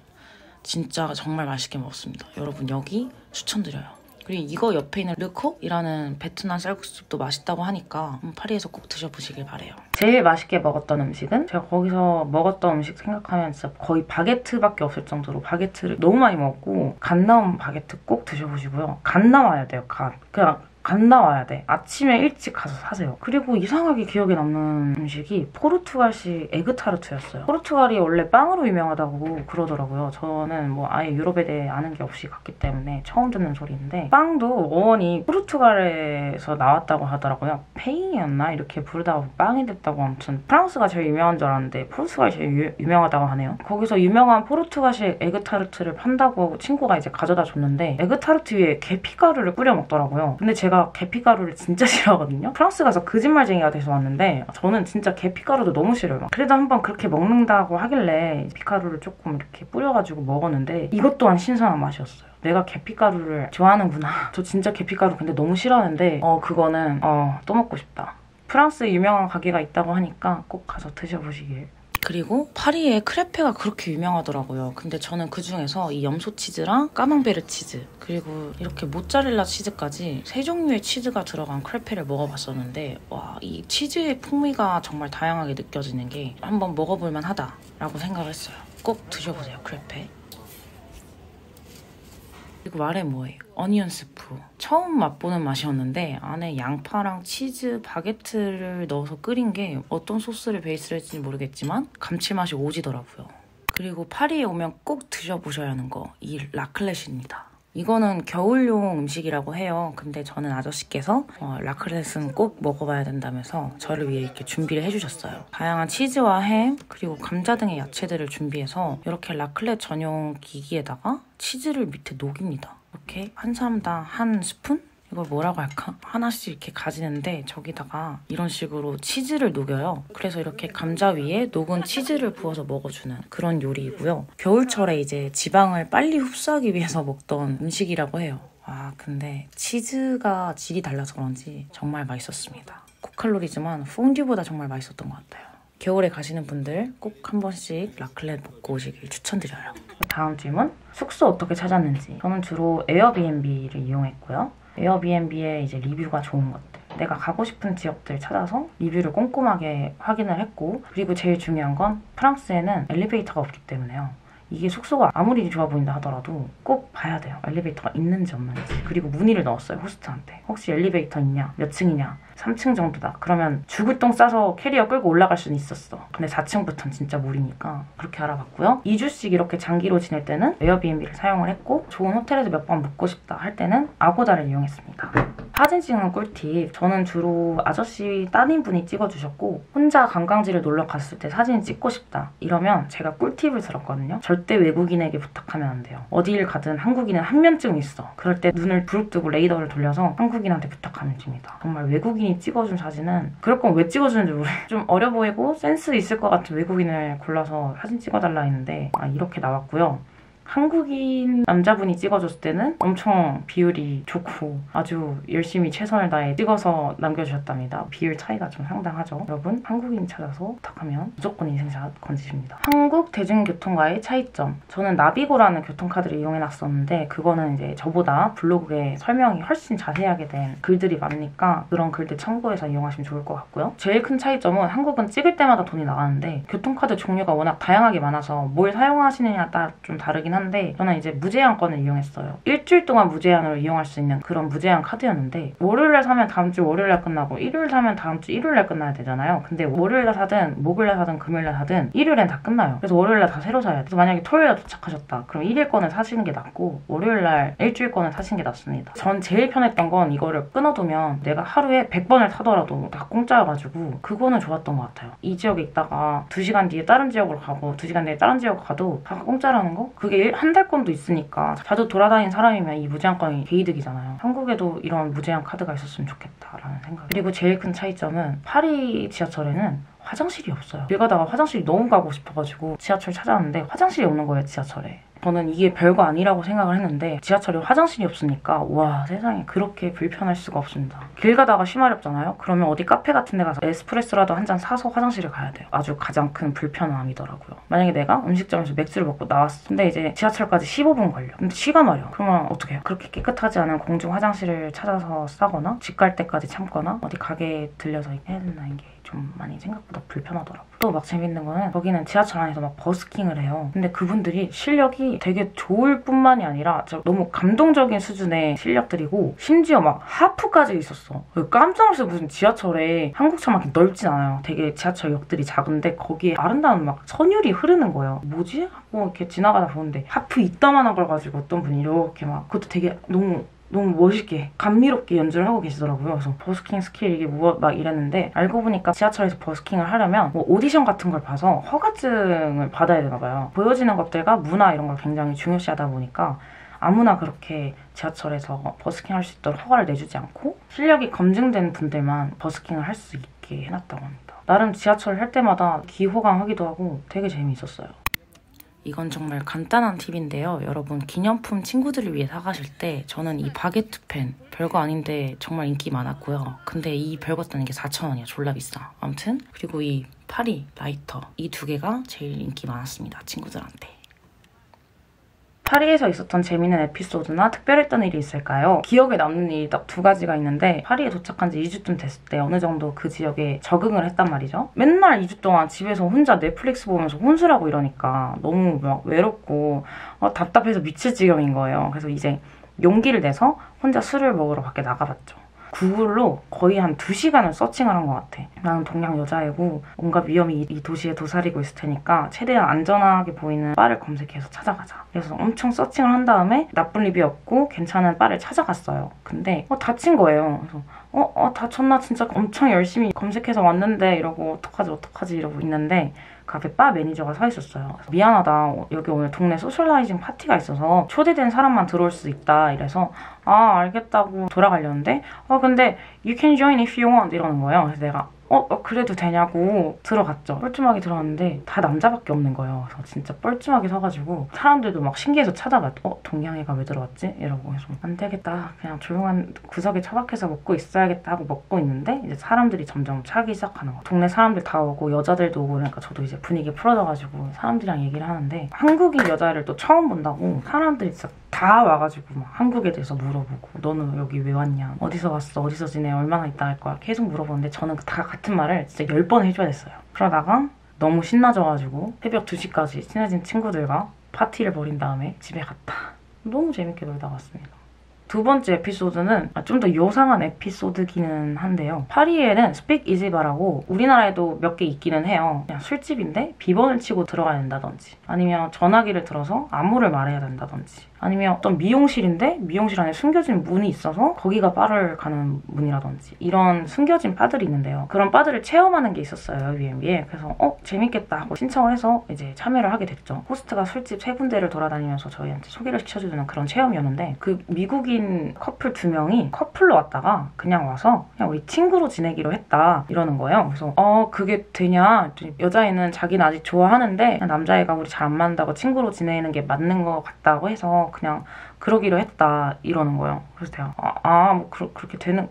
진짜 정말 맛있게 먹었습니다. 여러분 여기 추천드려요. 그리고 이거 옆에 있는 르콕이라는 베트남 쌀국수도 맛있다고 하니까 파리에서 꼭 드셔보시길 바래요. 제일 맛있게 먹었던 음식은 제가 거기서 먹었던 음식 생각하면 진짜 거의 바게트밖에 없을 정도로 바게트를 너무 많이 먹었고 갓 나온 바게트 꼭 드셔보시고요. 갓 나와야 돼요. 그냥 갓 나와야 돼. 아침에 일찍 가서 사세요. 그리고 이상하게 기억에 남는 음식이 포르투갈식 에그타르트였어요. 포르투갈이 원래 빵으로 유명하다고 그러더라고요. 저는 뭐 아예 유럽에 대해 아는 게 없이 갔기 때문에 처음 듣는 소리인데 빵도 어원이 포르투갈에서 나왔다고 하더라고요. 페잉이었나? 이렇게 부르다가 빵이 됐다고. 아무튼 프랑스가 제일 유명한 줄 알았는데 포르투갈이 제일 유명하다고 하네요. 거기서 유명한 포르투갈식 에그타르트를 판다고 친구가 이제 가져다 줬는데 에그타르트 위에 계피가루를 뿌려 먹더라고요. 근데 제가 계피가루를 진짜 싫어하거든요. 프랑스 가서 거짓말쟁이가 돼서 왔는데 저는 진짜 계피가루도 너무 싫어요. 그래도 한번 그렇게 먹는다고 하길래 계피가루를 조금 이렇게 뿌려가지고 먹었는데 이것 또한 신선한 맛이었어요. 내가 계피가루를 좋아하는구나. 저 진짜 계피가루 근데 너무 싫어하는데 그거는 또 먹고 싶다. 프랑스에 유명한 가게가 있다고 하니까 꼭 가서 드셔보시길. 그리고 파리에 크레페가 그렇게 유명하더라고요. 근데 저는 그중에서 이 염소 치즈랑 까망베르 치즈 그리고 이렇게 모짜렐라 치즈까지 3종류의 치즈가 들어간 크레페를 먹어봤었는데 이 치즈의 풍미가 정말 다양하게 느껴지는 게 한번 먹어볼만 하다라고 생각을 했어요. 꼭 드셔보세요, 크레페. 그리고 말해 뭐예요? 어니언 스프. 처음 맛보는 맛이었는데 안에 양파랑 치즈, 바게트를 넣어서 끓인 게 어떤 소스를 베이스로 했는지 모르겠지만 감칠맛이 오지더라고요. 그리고 파리에 오면 꼭 드셔보셔야 하는 거, 이 라클렛입니다. 이거는 겨울용 음식이라고 해요. 근데 저는 아저씨께서 라클렛은 꼭 먹어봐야 된다면서 저를 위해 이렇게 준비를 해주셨어요. 다양한 치즈와 햄, 그리고 감자 등의 야채들을 준비해서 이렇게 라클렛 전용 기기에다가 치즈를 밑에 녹입니다. 이렇게 한 사람당 한 스푼? 이걸 뭐라고 할까? 하나씩 이렇게 가지는데 저기다가 이런 식으로 치즈를 녹여요. 그래서 이렇게 감자 위에 녹은 치즈를 부어서 먹어주는 그런 요리이고요. 겨울철에 이제 지방을 빨리 흡수하기 위해서 먹던 음식이라고 해요. 아, 근데 치즈가 질이 달라서 그런지 정말 맛있었습니다. 고칼로리지만 퐁듀보다 정말 맛있었던 것 같아요. 겨울에 가시는 분들 꼭 한 번씩 라클렛 먹고 오시길 추천드려요. 다음 질문. 숙소 어떻게 찾았는지. 저는 주로 에어비앤비를 이용했고요. 에어비앤비에 이제 리뷰가 좋은 것들, 내가 가고 싶은 지역들 찾아서 리뷰를 꼼꼼하게 확인을 했고, 그리고 제일 중요한 건 프랑스에는 엘리베이터가 없기 때문에요. 이게 숙소가 아무리 좋아 보인다 하더라도 꼭 봐야 돼요. 엘리베이터가 있는지 없는지. 그리고 문의를 넣었어요, 호스트한테. 혹시 엘리베이터 있냐? 몇 층이냐? 3층 정도다. 그러면 죽을 똥 싸서 캐리어 끌고 올라갈 수는 있었어. 근데 4층부터는 진짜 무리니까 그렇게 알아봤고요. 2주씩 이렇게 장기로 지낼 때는 에어비앤비를 사용을 했고, 좋은 호텔에서 몇 번 묵고 싶다 할 때는 아고다를 이용했습니다. 사진 찍는 꿀팁. 저는 주로 아저씨 따님분이 찍어주셨고, 혼자 관광지를 놀러 갔을 때 사진 찍고 싶다 이러면 제가 꿀팁을 들었거든요. 절대 외국인에게 부탁하면 안 돼요. 어디를 가든 한국인은 한 면증 있어. 그럴 때 눈을 부릅뜨고 레이더를 돌려서 한국인한테 부탁하는 중입니다. 정말 외국인이 찍어준 사진은, 그럴 거면 왜 찍어주는지 모르겠어요. 좀 어려 보이고 센스 있을 것 같은 외국인을 골라서 사진 찍어달라 했는데 이렇게 나왔고요. 한국인 남자분이 찍어줬을 때는 엄청 비율이 좋고 아주 열심히 최선을 다해 찍어서 남겨주셨답니다. 비율 차이가 좀 상당하죠. 여러분, 한국인 찾아서 부탁하면 무조건 인생샷 건지십니다. 한국 대중교통과의 차이점. 저는 나비고라는 교통카드를 이용해놨었는데, 그거는 이제 저보다 블로그에 설명이 훨씬 자세하게 된 글들이 많으니까 그런 글들 참고해서 이용하시면 좋을 것 같고요. 제일 큰 차이점은 한국은 찍을 때마다 돈이 나가는데 교통카드 종류가 워낙 다양하게 많아서 뭘 사용하시느냐에 따라 좀 다르긴 한데, 저는 이제 무제한권을 이용했어요. 일주일 동안 무제한으로 이용할 수 있는 그런 무제한 카드였는데, 월요일날 사면 다음 주 월요일날 끝나고 일요일 사면 다음 주 일요일날 끝나야 되잖아요. 근데 월요일날 사든 목요일날 사든 금요일날 사든 일요일엔 다 끝나요. 그래서 월요일날 다 새로 사야 돼요. 그래서 만약에 토요일날 도착하셨다. 그럼 일일권을 사시는 게 낫고 월요일날 일주일권을 사시는 게 낫습니다. 전 제일 편했던 건 이거를 끊어두면 내가 하루에 100번을 타더라도 다 공짜여가지고 그거는 좋았던 것 같아요. 이 지역에 있다가 2시간 뒤에 다른 지역으로 가고 2시간 뒤에 다른 지역으로 가도 다 공짜라는 거? 그게 한 달권도 있으니까 자주 돌아다니는 사람이면 이 무제한권이 개이득이잖아요. 한국에도 이런 무제한 카드가 있었으면 좋겠다라는 생각. 그리고 제일 큰 차이점은 파리 지하철에는 화장실이 없어요. 길 가다가 화장실이 너무 가고 싶어가지고 지하철 찾아왔는데 화장실이 없는 거예요, 지하철에. 저는 이게 별거 아니라고 생각을 했는데 지하철에 화장실이 없으니까 와, 세상에 그렇게 불편할 수가 없습니다. 길 가다가 심하렵잖아요? 그러면 어디 카페 같은 데 가서 에스프레소라도 한 잔 사서 화장실을 가야 돼요. 아주 가장 큰 불편함이더라고요. 만약에 내가 음식점에서 맥주를 먹고 나왔어. 근데 이제 지하철까지 15분 걸려. 근데 쉬가 마려. 그러면 어떻게 해요? 그렇게 깨끗하지 않은 공중 화장실을 찾아서 싸거나 집 갈 때까지 참거나 어디 가게에 들려서 해야 된다는 게 좀 많이 생각보다 불편하더라고요. 또 막 재밌는 거는 거기는 지하철 안에서 막 버스킹을 해요. 근데 그분들이 실력이 되게 좋을 뿐만이 아니라 너무 감동적인 수준의 실력들이고, 심지어 막 하프까지 있었어. 깜짝 놀라서. 무슨 지하철에 한국처럼 이렇게 넓진 않아요. 되게 지하철역들이 작은데 거기에 아름다운 막 선율이 흐르는 거예요. 뭐지? 하고 이렇게 지나가다 보는데 하프 이따만한 걸 가지고 어떤 분이 이렇게 막, 그것도 되게 너무 멋있게 감미롭게 연주를 하고 계시더라고요. 그래서 버스킹 스킬 이게 무엇 막 이랬는데, 알고 보니까 지하철에서 버스킹을 하려면 뭐 오디션 같은 걸 봐서 허가증을 받아야 되나 봐요. 보여지는 것들과 문화 이런 걸 굉장히 중요시하다 보니까 아무나 그렇게 지하철에서 버스킹 할 수 있도록 허가를 내주지 않고 실력이 검증된 분들만 버스킹을 할 수 있게 해놨다고 합니다. 나름 지하철 할 때마다 귀호강하기도 하고 되게 재미있었어요. 이건 정말 간단한 팁인데요. 여러분, 기념품 친구들을 위해 사가실 때 저는 이 바게트 펜, 별거 아닌데 정말 인기 많았고요. 근데 이 별거 따는 게 4,000원이야. 졸라 비싸. 아무튼, 그리고 이 파리 라이터, 이 두 개가 제일 인기 많았습니다, 친구들한테. 파리에서 있었던 재미있는 에피소드나 특별했던 일이 있을까요? 기억에 남는 일이 딱 2가지가 있는데, 파리에 도착한 지 2주쯤 됐을 때 어느 정도 그 지역에 적응을 했단 말이죠. 맨날 2주 동안 집에서 혼자 넷플릭스 보면서 혼술하고 이러니까 너무 막 외롭고 답답해서 미칠 지경인 거예요. 그래서 이제 용기를 내서 혼자 술을 먹으러 밖에 나가봤죠. 구글로 거의 한 2시간을 서칭을 한 것 같아. 나는 동양 여자이고 온갖 위험이 이 도시에 도사리고 있을 테니까 최대한 안전하게 보이는 바를 검색해서 찾아가자. 그래서 엄청 서칭을 한 다음에 나쁜 리뷰 없고 괜찮은 바를 찾아갔어요. 근데 다친 거예요. 그래서 다쳤나? 진짜 엄청 열심히 검색해서 왔는데 이러고 어떡하지 이러고 있는데 그 앞에 바 매니저가 서 있었어요. 그래서 미안하다. 여기 오늘 동네 소셜라이징 파티가 있어서 초대된 사람만 들어올 수 있다. 이래서 알겠다고 돌아가려는데 근데 you can join if you want 이러는 거예요. 그래서 내가 그래도 되냐고 들어갔죠. 뻘쭘하게 들어갔는데 다 남자밖에 없는 거예요. 그래서 진짜 뻘쭘하게 서가지고 사람들도 막 신기해서 찾아봤죠. 동양애가 왜 들어왔지? 이러고 해서 안 되겠다. 그냥 조용한 구석에 처박혀서 먹고 있어야겠다 하고 먹고 있는데 이제 사람들이 점점 차기 시작하는 거예요. 동네 사람들 다 오고 여자들도 오고 그러니까 저도 이제 분위기 풀어져가지고 사람들이랑 얘기를 하는데 한국인 여자를 또 처음 본다고 사람들이 진짜 다 와가지고 막 한국에 대해서 물어보고 너는 여기 왜 왔냐? 어디서 왔어? 어디서 지내? 얼마나 있다 할 거야? 계속 물어보는데 저는 다 같은 말을 진짜 10번 해줘야 됐어요. 그러다가 너무 신나져가지고 새벽 2시까지 친해진 친구들과 파티를 벌인 다음에 집에 갔다. 너무 재밌게 놀다 왔습니다. 두 번째 에피소드는 좀 더 요상한 에피소드기는 한데요. 파리에는 스픽 이지바라고 우리나라에도 몇 개 있기는 해요. 그냥 술집인데 비번을 치고 들어가야 된다든지 아니면 전화기를 들어서 안무를 말해야 된다든지 아니면 어떤 미용실인데 미용실 안에 숨겨진 문이 있어서 거기가 바를 가는 문이라든지 이런 숨겨진 바들이 있는데요. 그런 바들을 체험하는 게 있었어요. 에어비앤비에. 그래서 재밌겠다 하고 신청을 해서 이제 참여를 하게 됐죠. 호스트가 술집 3군데를 돌아다니면서 저희한테 소개를 시켜주는 그런 체험이었는데 그 미국인 커플 2명이 커플로 왔다가 그냥 와서 그냥 우리 친구로 지내기로 했다 이러는 거예요. 그래서 그게 되냐? 여자애는 자기는 아직 좋아하는데 남자애가 우리 잘 안 맞는다고 친구로 지내는 게 맞는 것 같다고 해서 그냥 그러기로 했다 이러는 거예요. 그래서 제가 뭐 그렇게 되는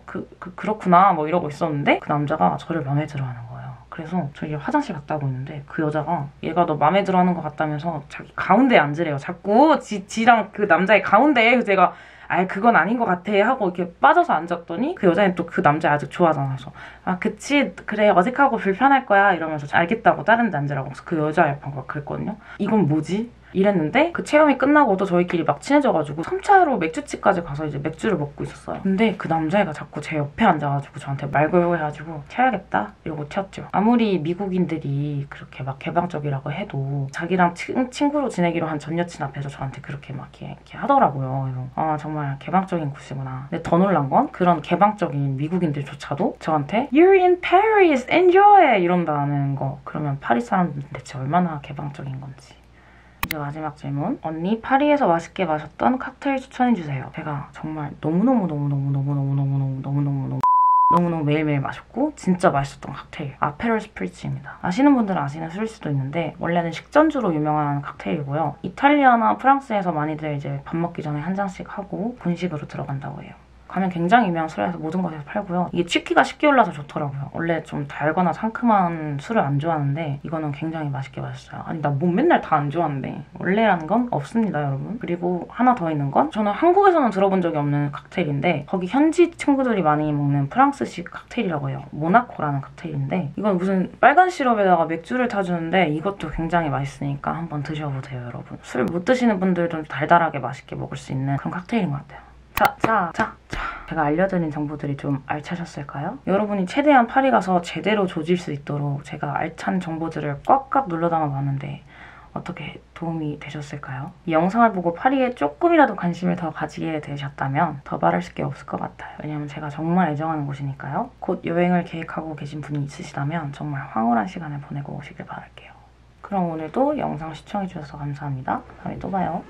그렇구나 뭐 이러고 있었는데 그 남자가 저를 마음에 들어하는 거예요. 그래서 저기 화장실 갔다 오고 있는데 그 여자가 얘가 너 마음에 들어하는 것 같다면서 자기 가운데에 앉으래요. 자꾸 지랑 그 남자의 가운데에. 그래서 제가 그건 아닌 것 같아 하고 이렇게 빠져서 앉았더니 그 여자는 또 그 남자 아직 좋아하잖아. 그래서 그치 그래 어색하고 불편할 거야 이러면서 알겠다고 다른 데 앉으라고. 그래서 그 여자 옆에 막 그랬거든요. 이건 뭐지? 이랬는데 그 체험이 끝나고도 저희끼리 막 친해져가지고 3차로 맥주집까지 가서 이제 맥주를 먹고 있었어요. 근데 그 남자애가 자꾸 제 옆에 앉아가지고 저한테 말 걸고 해가지고 튀어야겠다 이러고 튀었죠. 아무리 미국인들이 그렇게 막 개방적이라고 해도 자기랑 친구로 지내기로 한 전 여친 앞에서 저한테 그렇게 막 이렇게 하더라고요. 그래서 정말 개방적인 곳이구나. 근데 더 놀란 건 그런 개방적인 미국인들조차도 저한테 You're in Paris, enjoy! 이런다는 거. 그러면 파리 사람들은 대체 얼마나 개방적인 건지. 이제 마지막 질문. 언니 파리에서 맛있게 마셨던 칵테일 추천해주세요. 제가 정말 너무너무 매일매일 마셨고 진짜 맛있었던 칵테일 아페롤 스프리츠입니다. 아시는 분들은 아시는 술일 수도 있는데 원래는 식전주로 유명한 칵테일이고요. 이탈리아나 프랑스에서 많이들 이제 밥 먹기 전에 한 잔씩 하고 분식으로 들어간다고 해요. 가면 굉장히 유명한 술에서 모든 것에서 팔고요. 이게 취기가 쉽게 올라서 좋더라고요. 원래 좀 달거나 상큼한 술을 안 좋아하는데 이거는 굉장히 맛있게 마셨어요. 아니 나 뭐 맨날 다 안 좋아하는데 원래라는 건 없습니다 여러분. 그리고 하나 더 있는 건 저는 한국에서는 들어본 적이 없는 칵테일인데 거기 현지 친구들이 많이 먹는 프랑스식 칵테일이라고 해요. 모나코라는 칵테일인데 이건 무슨 빨간 시럽에다가 맥주를 타주는데 이것도 굉장히 맛있으니까 한번 드셔보세요 여러분. 술 못 드시는 분들도 달달하게 맛있게 먹을 수 있는 그런 칵테일인 것 같아요. 자. 제가 알려드린 정보들이 좀 알차셨을까요? 여러분이 최대한 파리 가서 제대로 조질 수 있도록 제가 알찬 정보들을 꽉꽉 눌러 담아봤는데 어떻게 도움이 되셨을까요? 이 영상을 보고 파리에 조금이라도 관심을 더 가지게 되셨다면 더 말할 게 없을 것 같아요. 왜냐면 제가 정말 애정하는 곳이니까요. 곧 여행을 계획하고 계신 분이 있으시다면 정말 황홀한 시간을 보내고 오시길 바랄게요. 그럼 오늘도 영상 시청해주셔서 감사합니다. 다음에 또 봐요.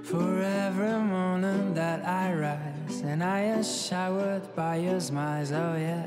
For every morning that I rise and I am showered by your smiles, oh yeah.